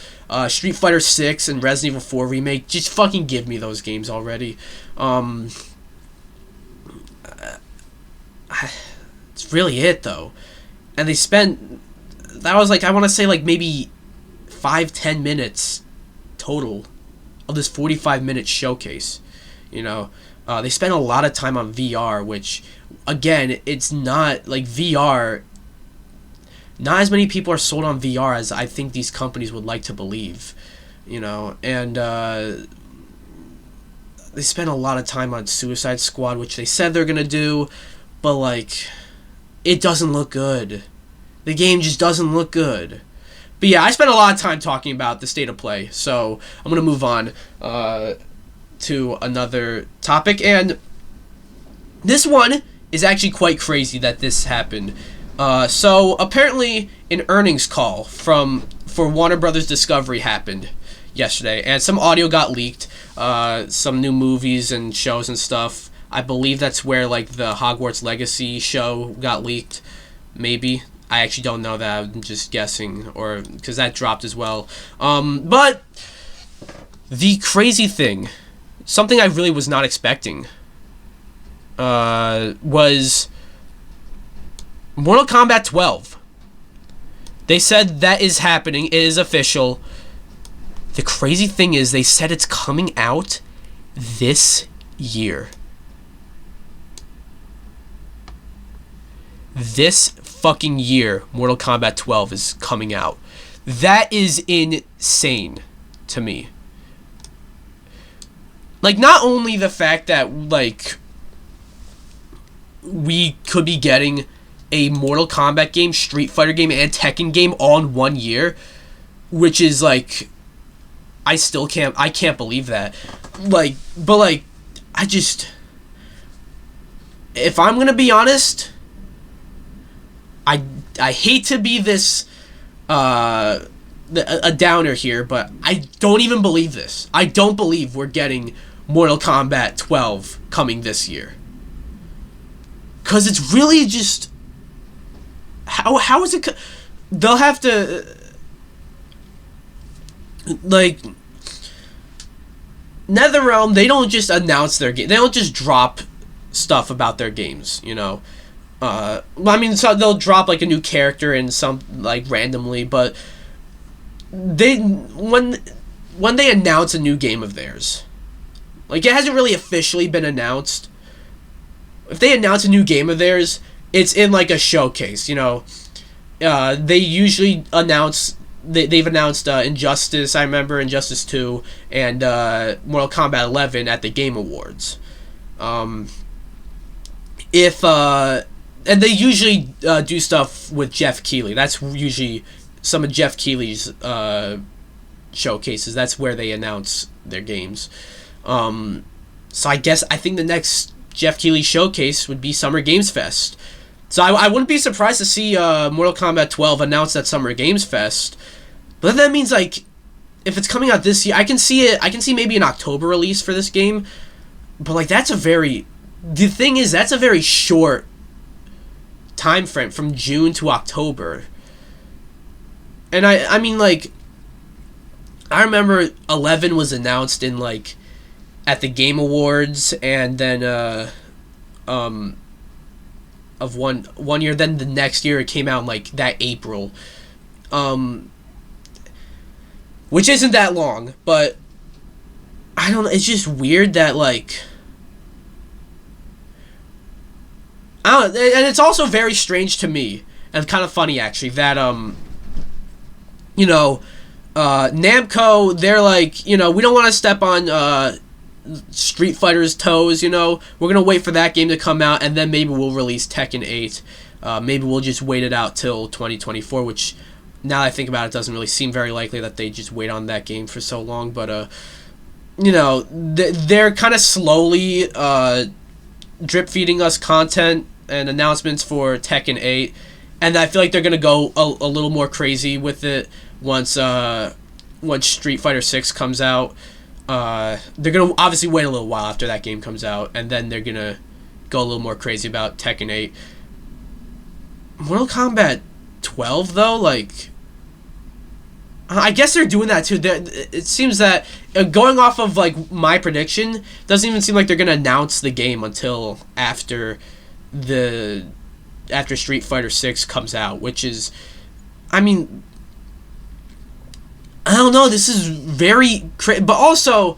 Street Fighter 6 and Resident Evil 4 Remake, just fucking give me those games already. It's really it, though. And they spent, that was like, I want to say like maybe 5-10 minutes total of this 45-minute showcase. You know, they spent a lot of time on VR, which, again, it's not, like, VR, not as many people are sold on VR as I think these companies would like to believe, you know, and they spent a lot of time on Suicide Squad, which they said they're going to do, but, like, it doesn't look good. The game just doesn't look good. But yeah, I spent a lot of time talking about the State of Play, so I'm going to move on to another topic, and this one is actually quite crazy that this happened. So apparently an earnings call for Warner Brothers Discovery happened yesterday, and some audio got leaked, some new movies and shows and stuff. I believe that's where, like, the Hogwarts Legacy show got leaked, maybe. I actually don't know that, I'm just guessing, or because that dropped as well. But the crazy thing, something I really was not expecting, was Mortal Kombat 12. They said that is happening. It is official. The crazy thing is they said it's coming out this year. This fucking year, Mortal Kombat 12 is coming out. That is insane to me. Like, not only the fact that, like, we could be getting a Mortal Kombat game, Street Fighter game, and Tekken game all in 1 year, which is, like, I can't believe that. Like, but, like, if I'm gonna be honest, I hate to be this, a downer here, but I don't even believe this. I don't believe we're getting Mortal Kombat 12 coming this year. Because it's really just, how is it, they'll have to, like, NetherRealm, they don't just announce their game, they don't just drop stuff about their games, you know. I mean, so they'll drop, like, a new character and some, like, randomly, but when they announce a new game of theirs, like, it hasn't really officially been announced. If they announce a new game of theirs, it's in, like, a showcase, you know. They usually announce they've announced Injustice. I remember Injustice 2 and Mortal Kombat 11 at the Game Awards. And they usually do stuff with Jeff Keighley. That's usually some of Jeff Keighley's showcases. That's where they announce their games. So I think the next Jeff Keighley showcase would be Summer Games Fest. So I wouldn't be surprised to see Mortal Kombat 12 announced at Summer Games Fest. But that means, like, if it's coming out this year, I can see maybe an October release for this game. But, like, the thing is, that's a very short time frame from June to October. And I mean, like, I remember 11 was announced in, like, at the Game Awards, and then of one year, then the next year it came out in, like, that April, which isn't that long, but I don't know, it's just weird that, like, I don't know, and it's also very strange to me, and kind of funny actually, that Namco, they're like, we don't want to step on Street Fighter's toes, we're gonna wait for that game to come out, and then maybe we'll release Tekken 8. Maybe we'll just wait it out till 2024, which, now that I think about it, doesn't really seem very likely that they just wait on that game for so long, but they're kind of slowly drip feeding us content and announcements for Tekken 8, and I feel like they're gonna go a little more crazy with it once Street Fighter 6 comes out. They're gonna obviously wait a little while after that game comes out, and then they're gonna go a little more crazy about Tekken 8. Mortal Kombat 12, though, like, I guess they're doing that too. It seems that, going off of, like, my prediction, doesn't even seem like they're gonna announce the game until after Street Fighter 6 comes out, which is, I mean, I don't know, this is very but also,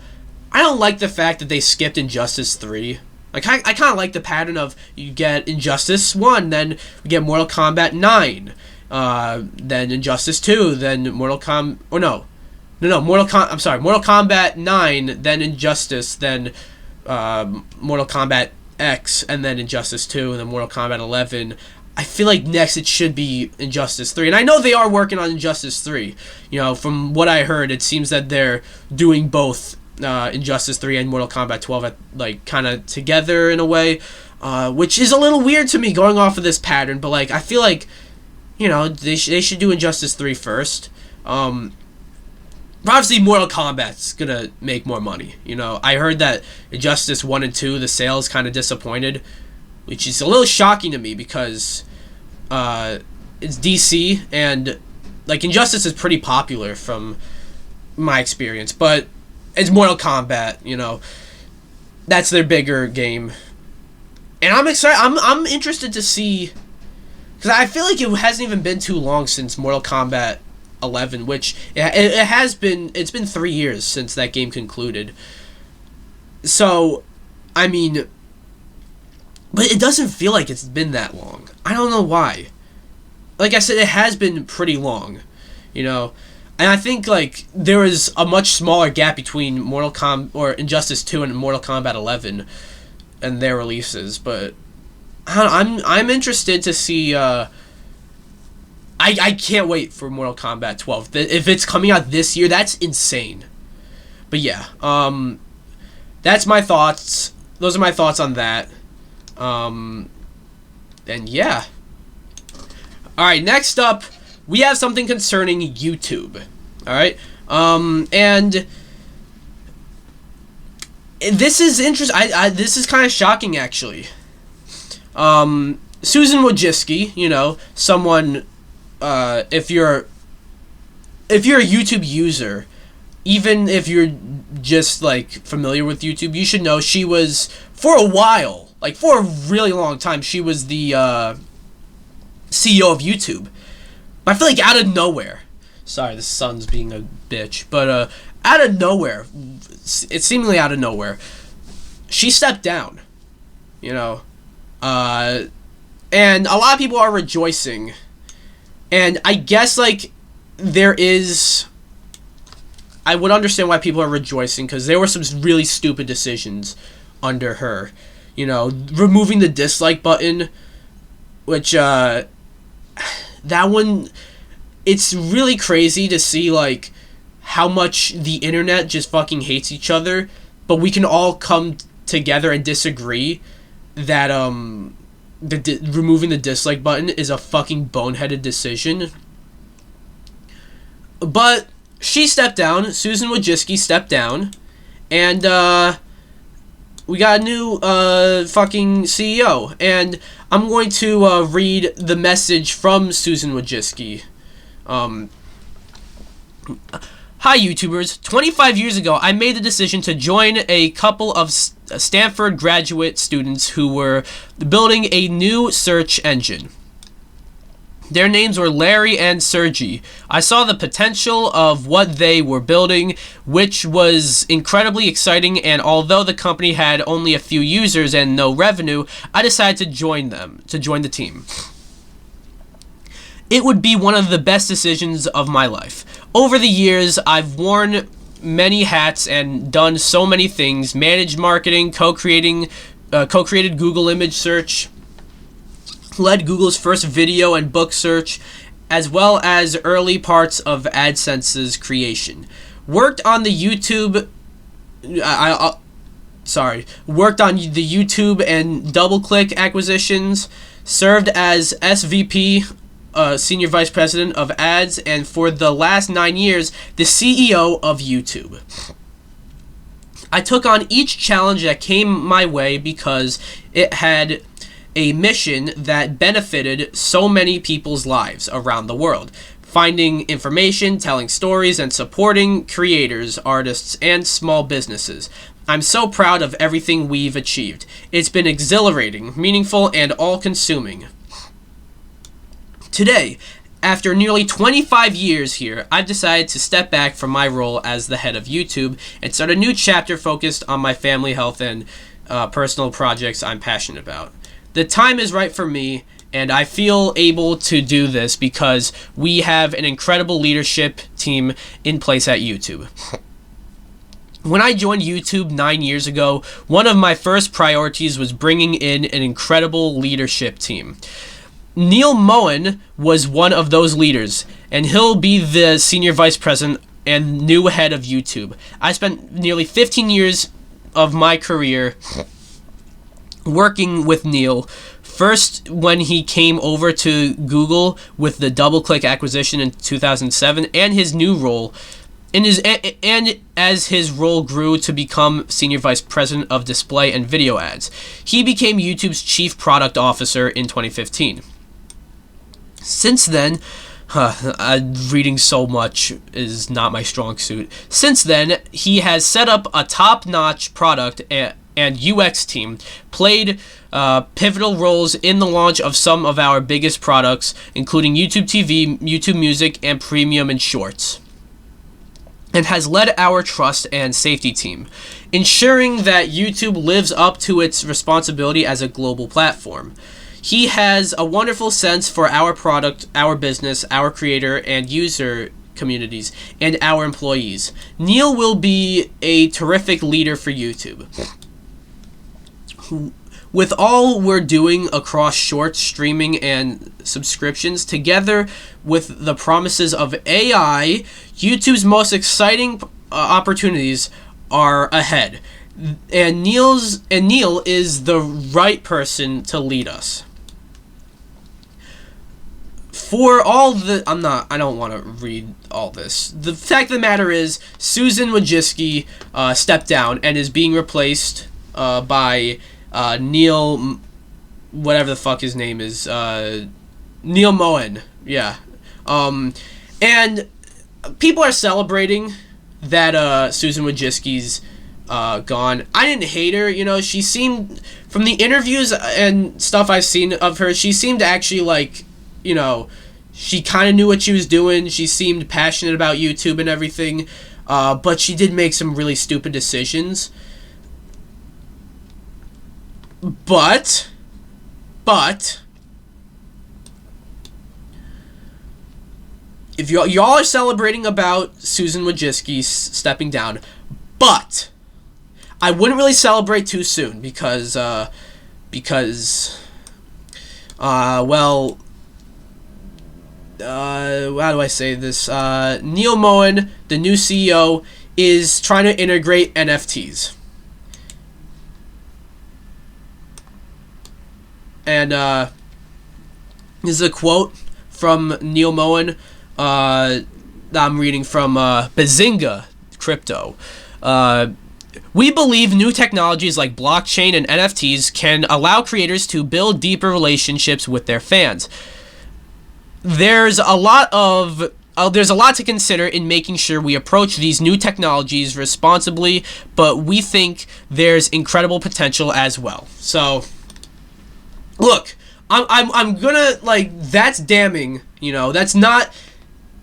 I don't like the fact that they skipped Injustice 3. Like, I kind of like the pattern of, you get Injustice 1, then we get Mortal Kombat 9, then Injustice 2, then Mortal Kombat 9, then Injustice, then Mortal Kombat X, and then Injustice 2, and then Mortal Kombat 11. I feel like next it should be Injustice 3. And I know they are working on Injustice 3. From what I heard, it seems that they're doing both Injustice 3 and Mortal Kombat 12 like, kind of together in a way, which is a little weird to me going off of this pattern. But, like, I feel like, they should do Injustice 3 first. But obviously, Mortal Kombat's gonna make more money. I heard that Injustice 1 and 2, the sales kind of disappointed, which is a little shocking to me because it's DC, and, like, Injustice is pretty popular from my experience, but it's Mortal Kombat, that's their bigger game. And I'm excited, I'm interested to see, because I feel like it hasn't even been too long since Mortal Kombat 11, which it has been, it's been 3 years since that game concluded. So, I mean, but it doesn't feel like it's been that long. I don't know why. Like I said, it has been pretty long, And I think, like, there is a much smaller gap between Injustice 2 and Mortal Kombat 11 and their releases. But I'm interested to see. I can't wait for Mortal Kombat 12. If it's coming out this year, that's insane. But yeah, that's my thoughts. Those are my thoughts on that. And yeah. Alright, next up, we have something concerning YouTube. Alright? And this is interesting. This is kind of shocking, actually. Susan Wojcicki, someone, if you're a YouTube user, even if you're just, like, familiar with YouTube, you should know she was, for a while, like, for a really long time, she was the CEO of YouTube. But I feel like out of nowhere, sorry, the sun's being a bitch, but out of nowhere, it's seemingly out of nowhere, she stepped down, and a lot of people are rejoicing, and I guess, like, there is... I would understand why people are rejoicing, because there were some really stupid decisions under her. You know, removing the dislike button, which, that one, it's really crazy to see, like, how much the internet just fucking hates each other, but we can all come together and disagree that, removing the dislike button is a fucking boneheaded decision. But she stepped down. Susan Wojcicki stepped down, and we got a new fucking CEO. And I'm going to read the message from Susan Wojcicki. Hi, YouTubers. 25 years ago, I made the decision to join a couple of Stanford graduate students who were building a new search engine. Their names were Larry and Sergey. I saw the potential of what they were building, which was incredibly exciting, and although the company had only a few users and no revenue, I decided to join the team. It would be one of the best decisions of my life. Over the years, I've worn many hats and done so many things: managed marketing, co-created Google image search, led Google's first video and book search, as well as early parts of AdSense's creation. Worked on the YouTube and DoubleClick acquisitions, served as SVP, Senior Vice President of Ads, and for the last 9 years, the CEO of YouTube. I took on each challenge that came my way because it had a mission that benefited so many people's lives around the world. Finding information, telling stories, and supporting creators, artists, and small businesses. I'm so proud of everything we've achieved. It's been exhilarating, meaningful, and all-consuming. Today, after nearly 25 years here, I've decided to step back from my role as the head of YouTube and start a new chapter focused on my family, health, and personal projects I'm passionate about. The time is right for me, and I feel able to do this because we have an incredible leadership team in place at YouTube. When I joined YouTube 9 years ago, one of my first priorities was bringing in an incredible leadership team. Neil Moen was one of those leaders, and he'll be the senior vice president and new head of YouTube. I spent nearly 15 years of my career working with Neil. First, when he came over to Google with the DoubleClick acquisition in 2007, and his new role, and as his role grew to become Senior Vice President of Display and Video Ads, he became YouTube's Chief Product Officer in 2015. Since then, reading so much is not my strong suit. Since then, he has set up a top-notch product and UX team, played pivotal roles in the launch of some of our biggest products, including YouTube TV, YouTube Music, and Premium and Shorts, and has led our trust and safety team, ensuring that YouTube lives up to its responsibility as a global platform. He has a wonderful sense for our product, our business, our creator and user communities, and our employees. Neil will be a terrific leader for YouTube. With all we're doing across shorts, streaming, and subscriptions, together with the promises of AI, YouTube's most exciting opportunities are ahead. And Neil is the right person to lead us. For all the... I don't want to read all this. The fact of the matter is, Susan Wojcicki stepped down and is being replaced by Neil... whatever the fuck his name is. Neil Moen. Yeah. And people are celebrating that Susan Wojcicki's gone. I didn't hate her. You know, she seemed... From the interviews and stuff I've seen of her, she seemed actually like... You know, she kind of knew what she was doing. She seemed passionate about YouTube and everything. But she did make some really stupid decisions. But... if y'all are celebrating about Susan Wojcicki stepping down, but I wouldn't really celebrate too soon because well, how do I say this? Neil Mohan, the new CEO, is trying to integrate NFTs. And this is a quote from Neil Mohan that I'm reading from Bazinga Crypto. We believe new technologies like blockchain and NFTs can allow creators to build deeper relationships with their fans. There's a lot to consider in making sure we approach these new technologies responsibly, but we think there's incredible potential as well. So, look, I'm gonna, like, that's damning, you know, that's not,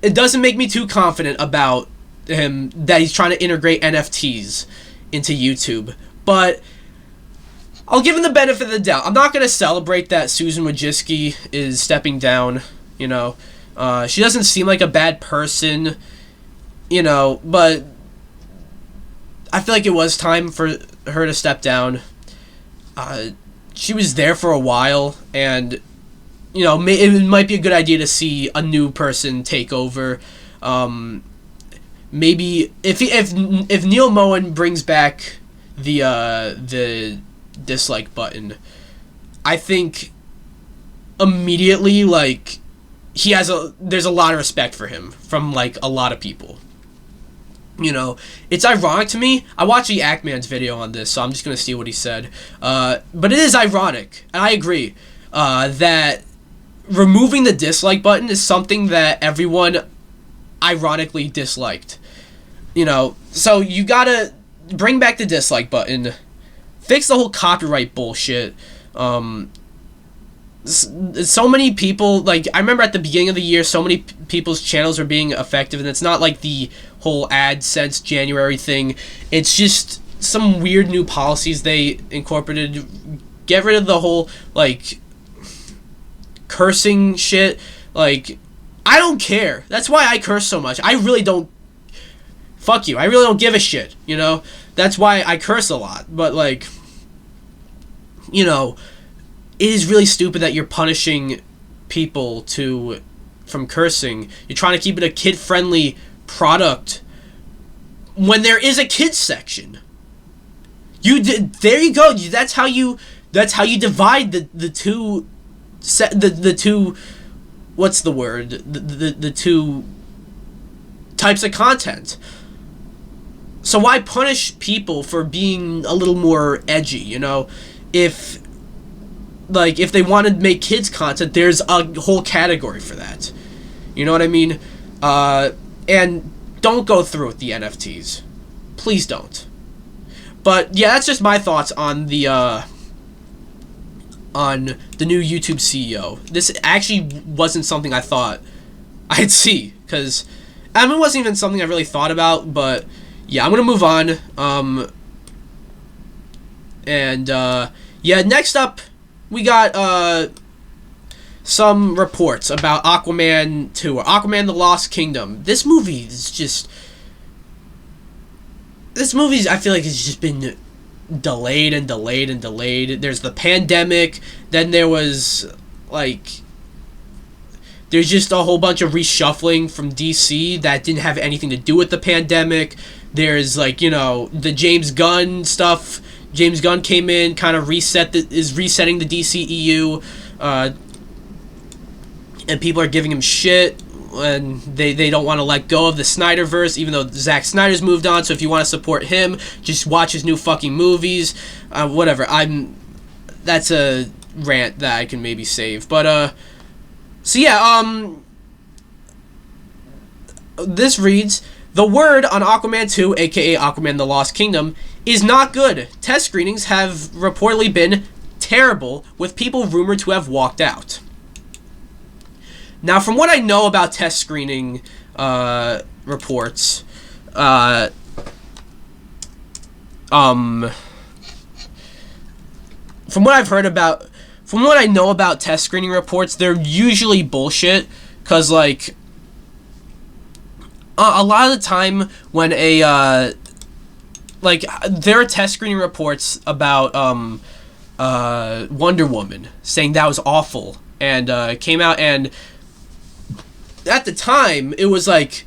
it doesn't make me too confident about him that he's trying to integrate NFTs into YouTube, but I'll give him the benefit of the doubt. I'm not gonna celebrate that Susan Wojcicki is stepping down, you know. She doesn't seem like a bad person, you know, but I feel like it was time for her to step down. She was there for a while, and, you know, it might be a good idea to see a new person take over. Maybe if Neil Mohan brings back the dislike button, I think immediately, like, there's a lot of respect for him from, like, a lot of people. You know, it's ironic to me. I watched the Aquaman's video on this, so I'm just gonna see what he said. But it is ironic, and I agree, that removing the dislike button is something that everyone ironically disliked. You know, so you gotta bring back the dislike button, fix the whole copyright bullshit. So many people, like, I remember at the beginning of the year, so many people's channels were being effective, and it's not like the whole AdSense January thing. It's just some weird new policies they incorporated. Get rid of the whole, like, cursing shit. Like, I don't care. That's why I curse so much. I really don't. Fuck you. I really don't give a shit, you know? That's why I curse a lot. But, like, you know, it is really stupid that you're punishing people from cursing. You're trying to keep it a kid-friendly product when there is a kids section. There you go. That's how you divide the two what's the word? The two types of content. So why punish people for being a little more edgy, you know? If they want to make kids content, there's a whole category for that. You know what I mean? And don't go through with the NFTs. Please don't. But yeah, that's just my thoughts on the new YouTube CEO. This actually wasn't something I thought I'd see, because it wasn't even something I really thought about. But yeah, I'm gonna move on. Yeah, next up, we got some reports about Aquaman 2, or Aquaman the Lost Kingdom. This movie, I feel like it's just been delayed and delayed and delayed. There's the pandemic, then there was, like, there's just a whole bunch of reshuffling from DC that didn't have anything to do with the pandemic. There's, like, you know, the James Gunn stuff. James Gunn came in, kind of is resetting the DCEU, and people are giving him shit, and they don't want to let go of the Snyderverse, even though Zack Snyder's moved on. So if you want to support him, just watch his new fucking movies. Whatever. That's a rant that I can maybe save. But so yeah, this reads: the word on Aquaman 2, aka Aquaman the Lost Kingdom, is not good. Test screenings have reportedly been terrible, with people rumored to have walked out. Now, from what I know about test screening reports, from what I know about test screening reports, they're usually bullshit, because, like, A lot of the time when a like there are test screening reports about Wonder Woman saying that was awful, and it came out, and at the time it was like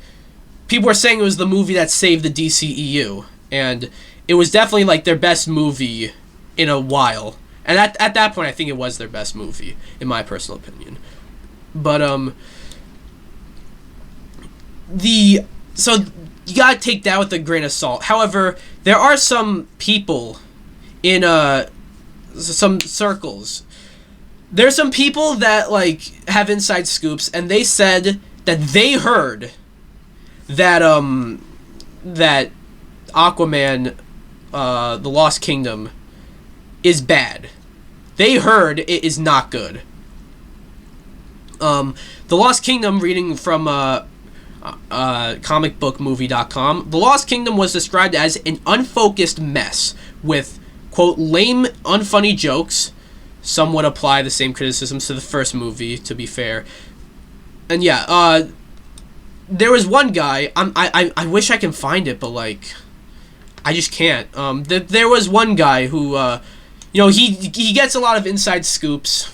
people were saying it was the movie that saved the DCEU, and it was definitely like their best movie in a while. And at that point, I think it was their best movie, in my personal opinion. But so you gotta take that with a grain of salt. However, there are some people in some circles. There's some people that like have inside scoops, and they said that they heard that that Aquaman, The Lost Kingdom, is bad. They heard it is not good. The Lost Kingdom, reading from comicbookmovie.com, The Lost Kingdom was described as an unfocused mess with, quote, lame, unfunny jokes. Some would apply the same criticisms to the first movie, to be fair. And yeah, there was one guy, I wish I can find it, but like, I just can't. There was one guy who, you know, he gets a lot of inside scoops,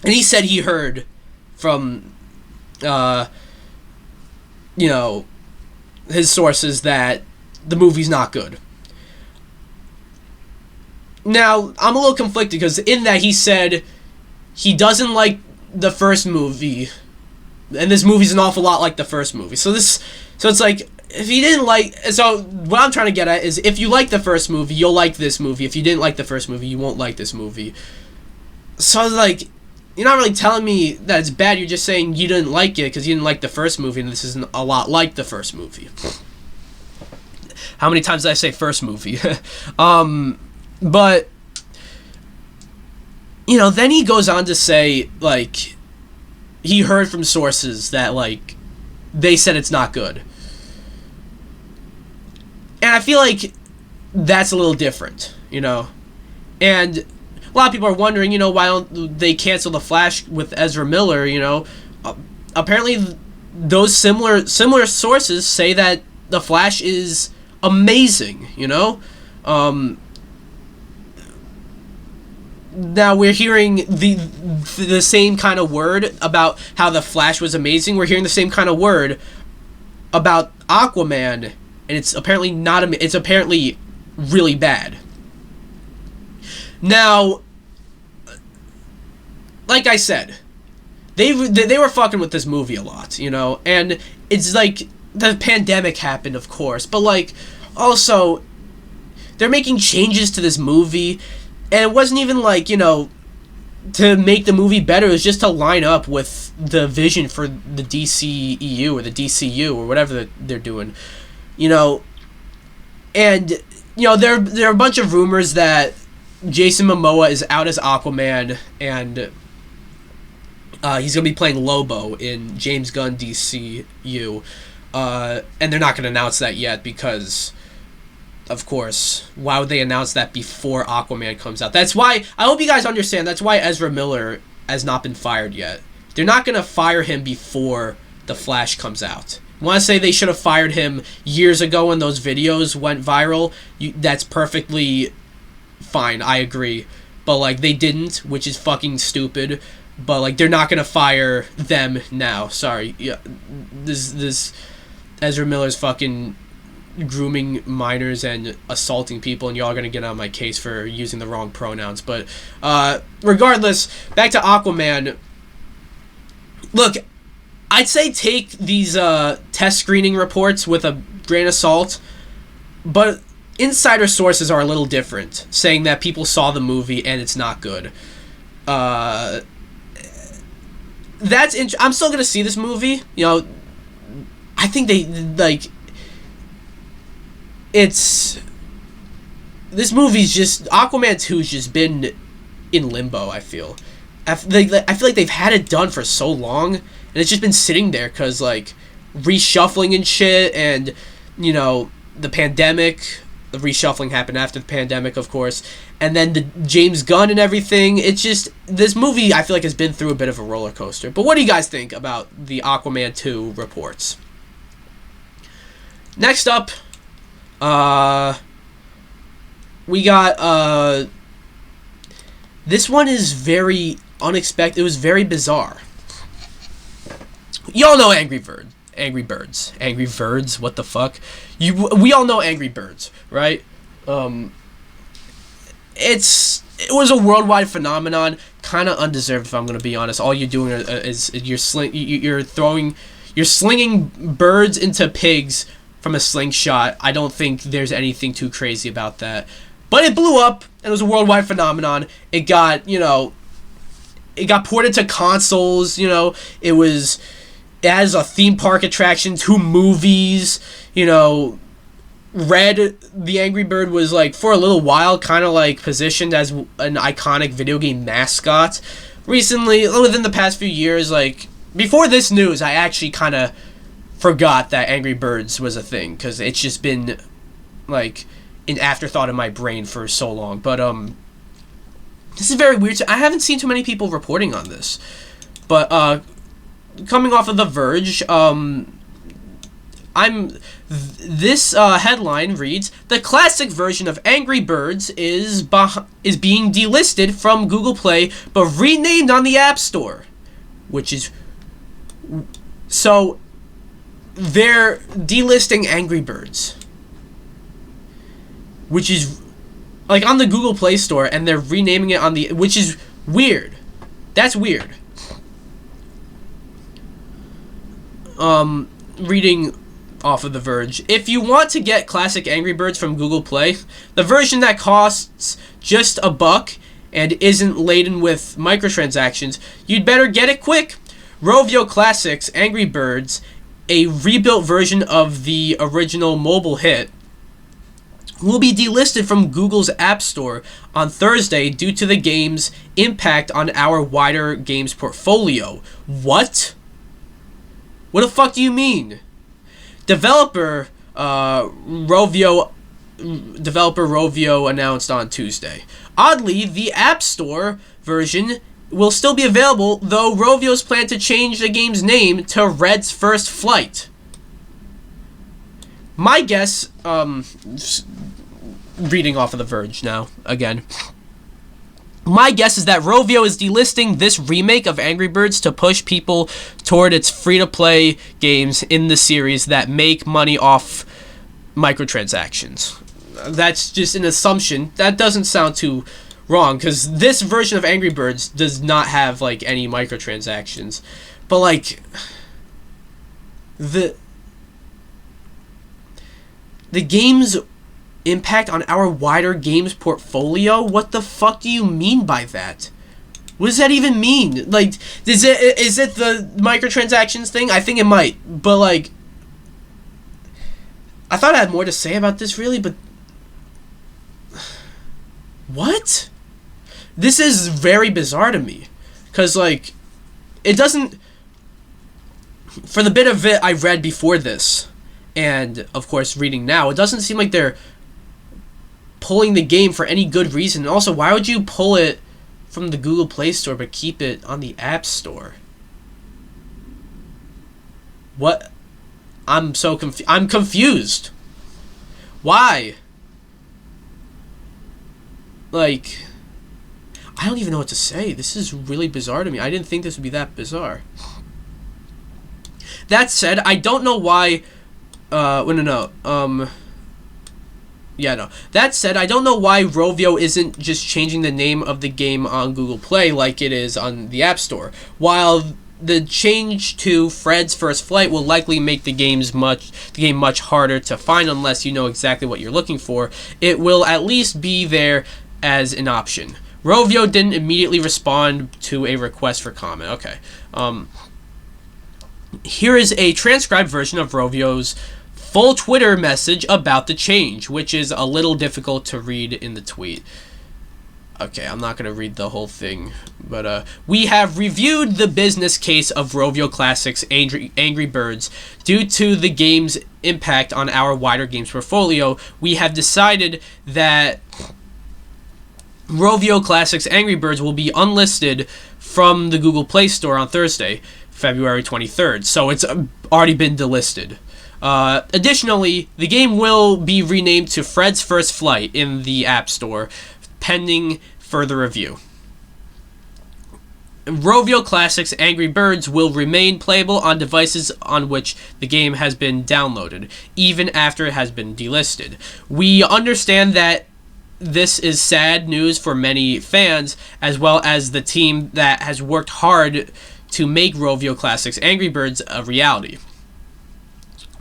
and he said he heard from, you know, his sources that the movie's not good. Now, I'm a little conflicted, because in that he said he doesn't like the first movie, and this movie's an awful lot like the first movie. So it's like, if you didn't like... So, what I'm trying to get at is, if you like the first movie, you'll like this movie. If you didn't like the first movie, you won't like this movie. So, like, you're not really telling me that it's bad. You're just saying you didn't like it because you didn't like the first movie, and this isn't a lot like the first movie. How many times did I say first movie? But, you know, then he goes on to say, like, he heard from sources that, like, they said it's not good. And I feel like that's a little different, you know? And a lot of people are wondering, you know, why don't they cancel The Flash with Ezra Miller, you know? Apparently, those similar sources say that The Flash is amazing, you know? Now we're hearing the same kind of word about how The Flash was amazing. We're hearing the same kind of word about Aquaman, and it's apparently not. It's apparently really bad. Now, like I said, they were fucking with this movie a lot, you know, and it's like the pandemic happened, of course, but like also they're making changes to this movie. And it wasn't even like, you know, to make the movie better. It was just to line up with the vision for the DCEU or the DCU or whatever they're doing, you know. And, you know, there are a bunch of rumors that Jason Momoa is out as Aquaman, and he's going to be playing Lobo in James Gunn DCU. And they're not going to announce that yet because... Of course, why would they announce that before Aquaman comes out? That's why, I hope you guys understand, that's why Ezra Miller has not been fired yet. They're not going to fire him before The Flash comes out. I want to say they should have fired him years ago when those videos went viral. That's perfectly fine, I agree. But, like, they didn't, which is fucking stupid. But, like, they're not going to fire them now. Sorry. Yeah, this Ezra Miller's fucking... grooming minors and assaulting people, and y'all are gonna get on my case for using the wrong pronouns. But regardless, back to Aquaman. Look, I'd say take these test screening reports with a grain of salt, but insider sources are a little different, saying that people saw the movie and it's not good. I'm still gonna see this movie, you know. I think they, like... This movie's just... Aquaman 2's just been in limbo, I feel. I feel like they've had it done for so long, and it's just been sitting there because, like, reshuffling and shit, and, you know, the pandemic... The reshuffling happened after the pandemic, of course, and then the James Gunn and everything. It's just... This movie, I feel like, has been through a bit of a roller coaster. But what do you guys think about the Aquaman 2 reports? Next up, we got, this one is very unexpected. It was very bizarre. Y'all know Angry Birds. Angry Birds, what the fuck? We all know Angry Birds, right? It was a worldwide phenomenon, kind of undeserved if I'm gonna be honest. All you're doing is you're slinging birds into pigs from a slingshot. I don't think there's anything too crazy about that. But it blew up, and it was a worldwide phenomenon. It got, it got ported to consoles, it has a theme park attraction, 2 movies, Red, the Angry Bird, was, like, for a little while, kind of, like, positioned as an iconic video game mascot. Recently, within the past few years, like, before this news, I actually kind of forgot that Angry Birds was a thing, because it's just been, like, an afterthought in my brain for so long. But, this is very weird. I haven't seen too many people reporting on this. But, coming off of The Verge, this headline reads, "The classic version of Angry Birds is being delisted from Google Play, but renamed on the App Store," which is, so they're delisting Angry Birds, which is like on the Google Play Store, and they're renaming it on the, which is weird. That's weird. Reading off of The Verge. "If you want to get classic Angry Birds from Google Play, the version that costs just $1 and isn't laden with microtransactions, you'd better get it quick. Rovio Classics Angry Birds, a rebuilt version of the original mobile hit, will be delisted from Google's App Store on Thursday due to the game's impact on our wider games portfolio." What? What the fuck do you mean? Developer Rovio announced on Tuesday. Oddly, the App Store version will still be available, though Rovio's plan to change the game's name to Red's First Flight. My guess, reading off of The Verge now, again. "My guess is that Rovio is delisting this remake of Angry Birds to push people toward its free-to-play games in the series that make money off microtransactions." That's just an assumption. That doesn't sound too wrong, because this version of Angry Birds does not have, like, any microtransactions. But, like, the game's impact on our wider games portfolio? What the fuck do you mean by that? What does that even mean? Like, is it the microtransactions thing? I think it might, but, like, I thought I had more to say about this, really, but what? This is very bizarre to me, because, like, it doesn't, for the bit of it I read before this, and, of course, reading now, it doesn't seem like they're pulling the game for any good reason. And also, why would you pull it from the Google Play Store but keep it on the App Store? What? I'm confused. Why? Like, I don't even know what to say. This is really bizarre to me. I didn't think this would be that bizarre. That said, I don't know why. That said, I don't know why Rovio isn't just changing the name of the game on Google Play like it is on the App Store. While the change to Fred's First Flight will likely make the game much harder to find unless you know exactly what you're looking for, it will at least be there as an option. Rovio didn't immediately respond to a request for comment. Okay. Here is a transcribed version of Rovio's full Twitter message about the change, which is a little difficult to read in the tweet. Okay, I'm not going to read the whole thing, but we have reviewed the business case of Rovio Classics Angry Birds. Due to the game's impact on our wider games portfolio, we have decided that Rovio Classics Angry Birds will be unlisted from the Google Play Store on Thursday, February 23rd. So it's already been delisted. Additionally, the game will be renamed to Fred's First Flight in the App Store, pending further review. Rovio Classics Angry Birds will remain playable on devices on which the game has been downloaded, even after it has been delisted. We understand that this is sad news for many fans, as well as the team that has worked hard to make Rovio Classics Angry Birds a reality.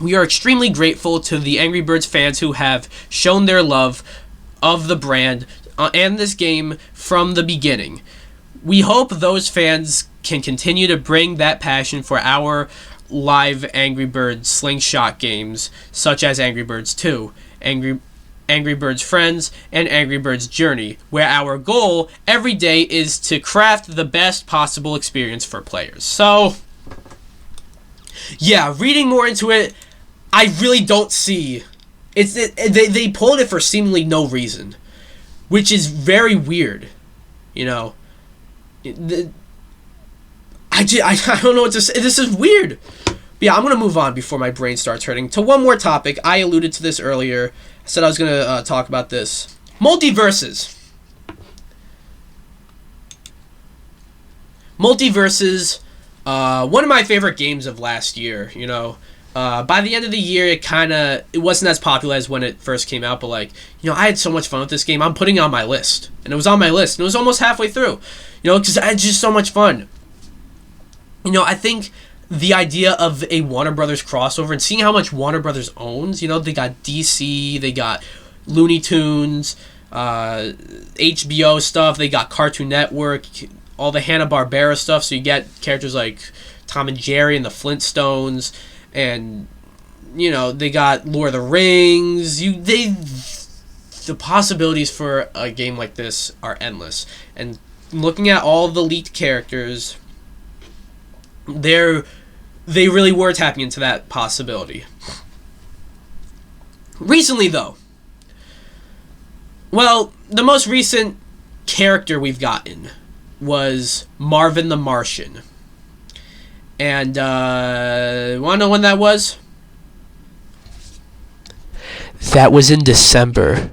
We are extremely grateful to the Angry Birds fans who have shown their love of the brand and this game from the beginning. We hope those fans can continue to bring that passion for our live Angry Birds slingshot games, such as Angry Birds 2, Angry Birds Friends, and Angry Birds Journey, where our goal every day is to craft the best possible experience for players. So, yeah, reading more into it, I really don't see... They pulled it for seemingly no reason, which is very weird, you know. I don't know what to say. This is weird. But yeah, I'm going to move on before my brain starts hurting. To one more topic. I alluded to this earlier. I said I was going to talk about this. Multiverses. Multiverses, one of my favorite games of last year, you know. By the end of the year, it wasn't as popular as when it first came out, but like, you know, I had so much fun with this game. I'm putting it on my list, and it was on my list, and it was almost halfway through, you know, because I had just so much fun. You know, I think the idea of a Warner Brothers crossover and seeing how much Warner Brothers owns, you know, they got DC, they got Looney Tunes, HBO stuff, they got Cartoon Network, all the Hanna-Barbera stuff, so you get characters like Tom and Jerry and the Flintstones. And, you know, they got Lord of the Rings. The possibilities for a game like this are endless. And looking at all the leaked characters, they really were tapping into that possibility. Recently, though, well, the most recent character we've gotten was Marvin the Martian. And, want to know when that was? That was in December.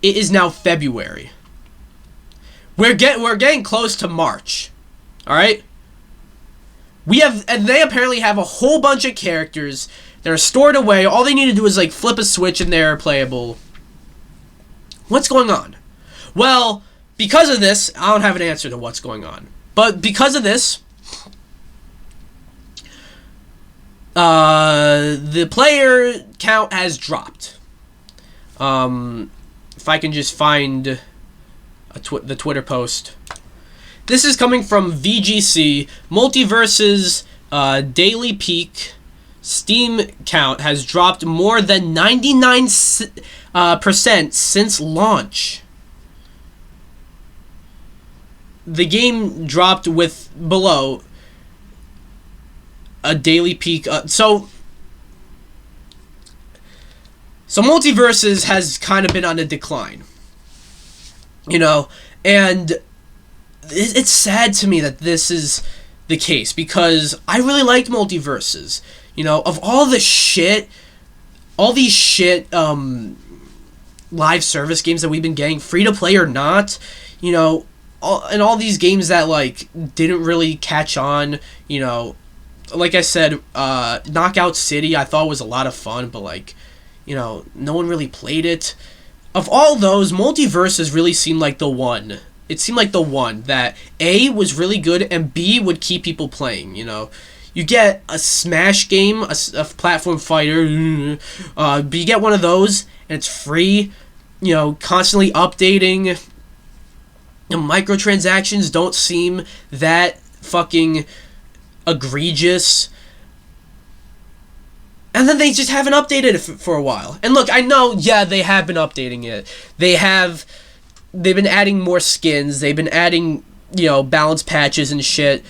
It is now February. We're getting close to March. Alright? And they apparently have a whole bunch of characters that are stored away. All they need to do is, like, flip a switch and they're playable. What's going on? Well, because of this, I don't have an answer to what's going on. But because of this, the player count has dropped. If I can just find the Twitter post. This is coming from VGC. Multiversus daily peak Steam count has dropped more than 99% since launch. The game dropped with below a daily peak. So Multiversus has kind of been on a decline, you know, and it's sad to me that this is the case because I really liked Multiversus. You know, of all these shit live service games that we've been getting, free to play or not, you know. All these games that, like, didn't really catch on, you know, like I said, Knockout City I thought was a lot of fun, but, like, you know, no one really played it. Of all those, Multiversus really seemed like the one. It seemed like the one that, A, was really good, and B, would keep people playing, you know. You get a Smash game, a platform fighter, but you get one of those, and it's free, you know, constantly updating. The microtransactions don't seem that fucking egregious. And then they just haven't updated it for a while. And look, I know, yeah, they have been updating it. They've been adding more skins. They've been adding, you know, balance patches and shit.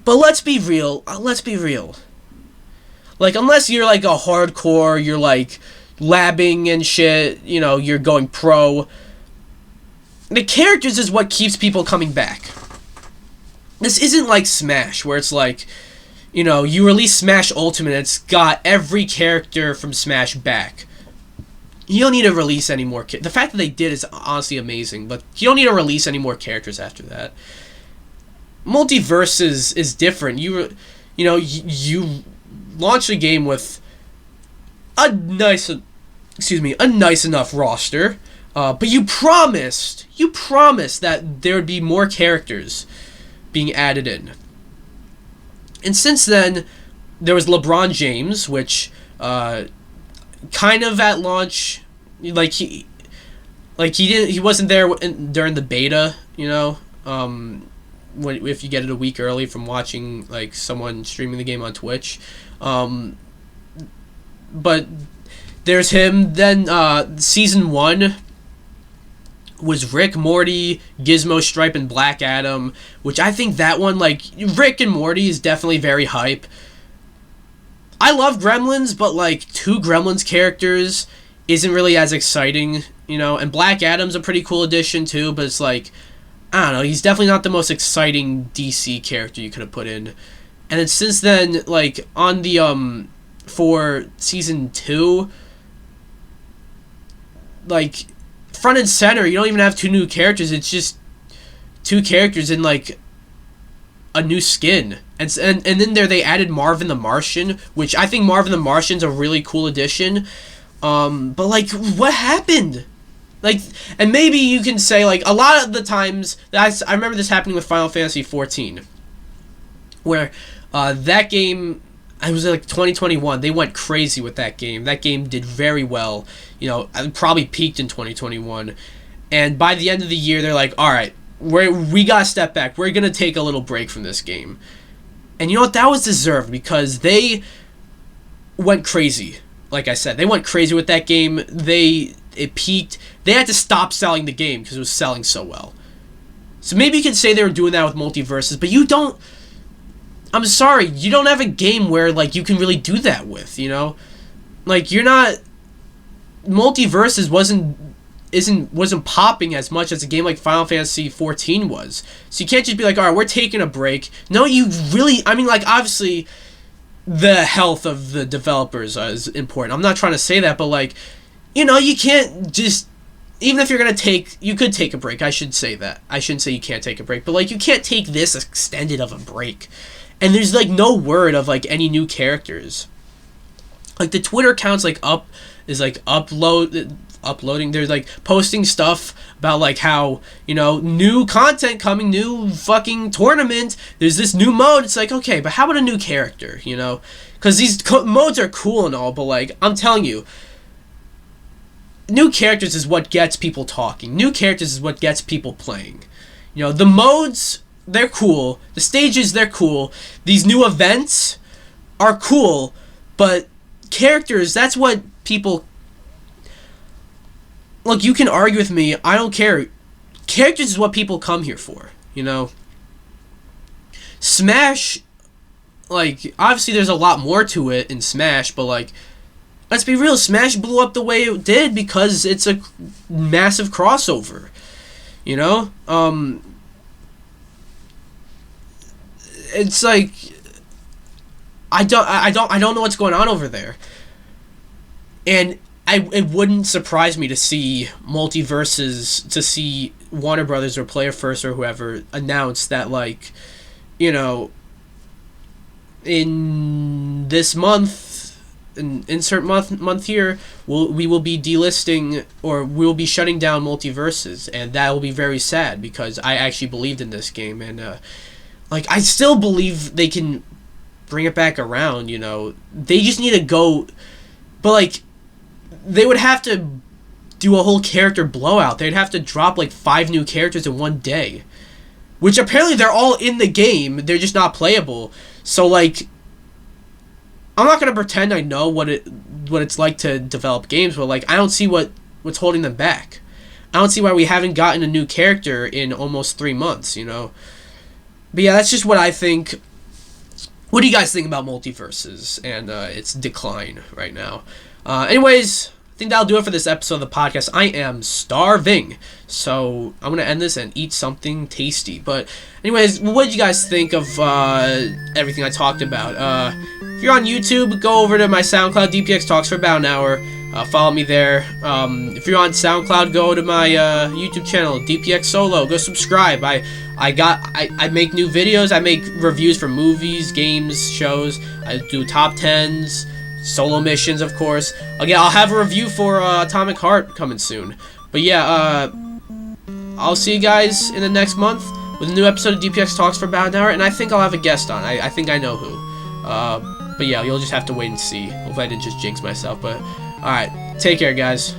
But let's be real. Like, unless you're, like, a hardcore, you're, like, labbing and shit, you know, you're going pro. The characters is what keeps people coming back. This isn't like Smash, where it's like, you know, you release Smash Ultimate, it's got every character from Smash back. You don't need to release any more. The fact that they did is honestly amazing, but you don't need to release any more characters after that. Multiversus is different. You launch a game with a nice enough roster, but you promised that there would be more characters being added in. And since then, there was LeBron James, which kind of at launch, he wasn't there during the beta, you know. If you get it a week early from watching like someone streaming the game on Twitch, but there's him. Then season 1 was Rick, Morty, Gizmo, Stripe, and Black Adam, which I think that one, like, Rick and Morty is definitely very hype. I love Gremlins, but like 2 Gremlins characters isn't really as exciting, you know. And Black Adam's a pretty cool addition too, but it's like, I don't know, he's definitely not the most exciting DC character you could have put in. And then since then, like, on the for season 2, like, front and center, you don't even have 2 new characters. It's just 2 characters in like a new skin. And then there they added Marvin the Martian, which I think Marvin the Martian's a really cool addition. But like, what happened? Like, and maybe you can say, like, a lot of the times, I remember this happening with Final Fantasy XIV, where that game, it was like 2021, they went crazy with that game. That game did very well, you know, probably peaked in 2021. And by the end of the year, they're like, all right, we gotta step back. We're gonna take a little break from this game. And you know what? That was deserved, because they went crazy. Like I said, they went crazy with that game. It peaked. They had to stop selling the game because it was selling so well. So maybe you could say they were doing that with Multiversus, but you don't. I'm sorry, you don't have a game where like you can really do that with, you know? Like, you're not. Multiversus wasn't popping as much as a game like Final Fantasy XIV was. So you can't just be like, all right, we're taking a break. No, you really. I mean, like, obviously, the health of the developers is important. I'm not trying to say that, but like, you know, you can't just, even if you're going to take, you could take a break. I should say that. I shouldn't say you can't take a break, but like, you can't take this extended of a break. And there's like no word of like any new characters. Like, the Twitter account's like uploading, they're like posting stuff about like how, you know, new content coming, new fucking tournament, there's this new mode. It's like, okay, but how about a new character, you know? Because these modes are cool and all, but like, I'm telling you, new characters is what gets people talking. New characters is what gets people playing. You know, the modes, they're cool. The stages, they're cool. These new events are cool, but characters, that's what people... Look, you can argue with me. I don't care. Characters is what people come here for, you know? Smash, like, obviously there's a lot more to it in Smash, but like, let's be real, Smash blew up the way it did because it's a massive crossover, you know? It's like, I don't know what's going on over there. And it wouldn't surprise me to see Multiversus, to see Warner Brothers or Player First or whoever announce that, like, you know, in this month, insert month here, we will be delisting, or we will be shutting down Multiversus, and that will be very sad because I actually believed in this game, and like, I still believe they can bring it back around, you know. They just need to go, but like, they would have to do a whole character blowout. They'd have to drop like 5 new characters in one day, which apparently they're all in the game, they're just not playable. So like, I'm not gonna pretend I know what it's like to develop games, but like, I don't see what's holding them back. I don't see why we haven't gotten a new character in almost 3 months, you know. But yeah, that's just what I think. What do you guys think about Multiversus and its decline right now? Anyways, I think that'll do it for this episode of the podcast. I am starving, so I'm gonna end this and eat something tasty. But anyways, what did you guys think of everything I talked about? If you're on YouTube, go over to my SoundCloud, DPX Talks, for about an hour. Follow me there. If you're on SoundCloud, go to my YouTube channel, DPX Solo. Go subscribe. I make new videos. I make reviews for movies, games, shows. I do top 10s, solo missions, of course. Again, I'll have a review for Atomic Heart coming soon. But yeah, I'll see you guys in the next month with a new episode of DPX Talks for about an hour, and I think I'll have a guest on. I think I know who. But yeah, you'll just have to wait and see. Hopefully I didn't just jinx myself, but alright, take care, guys.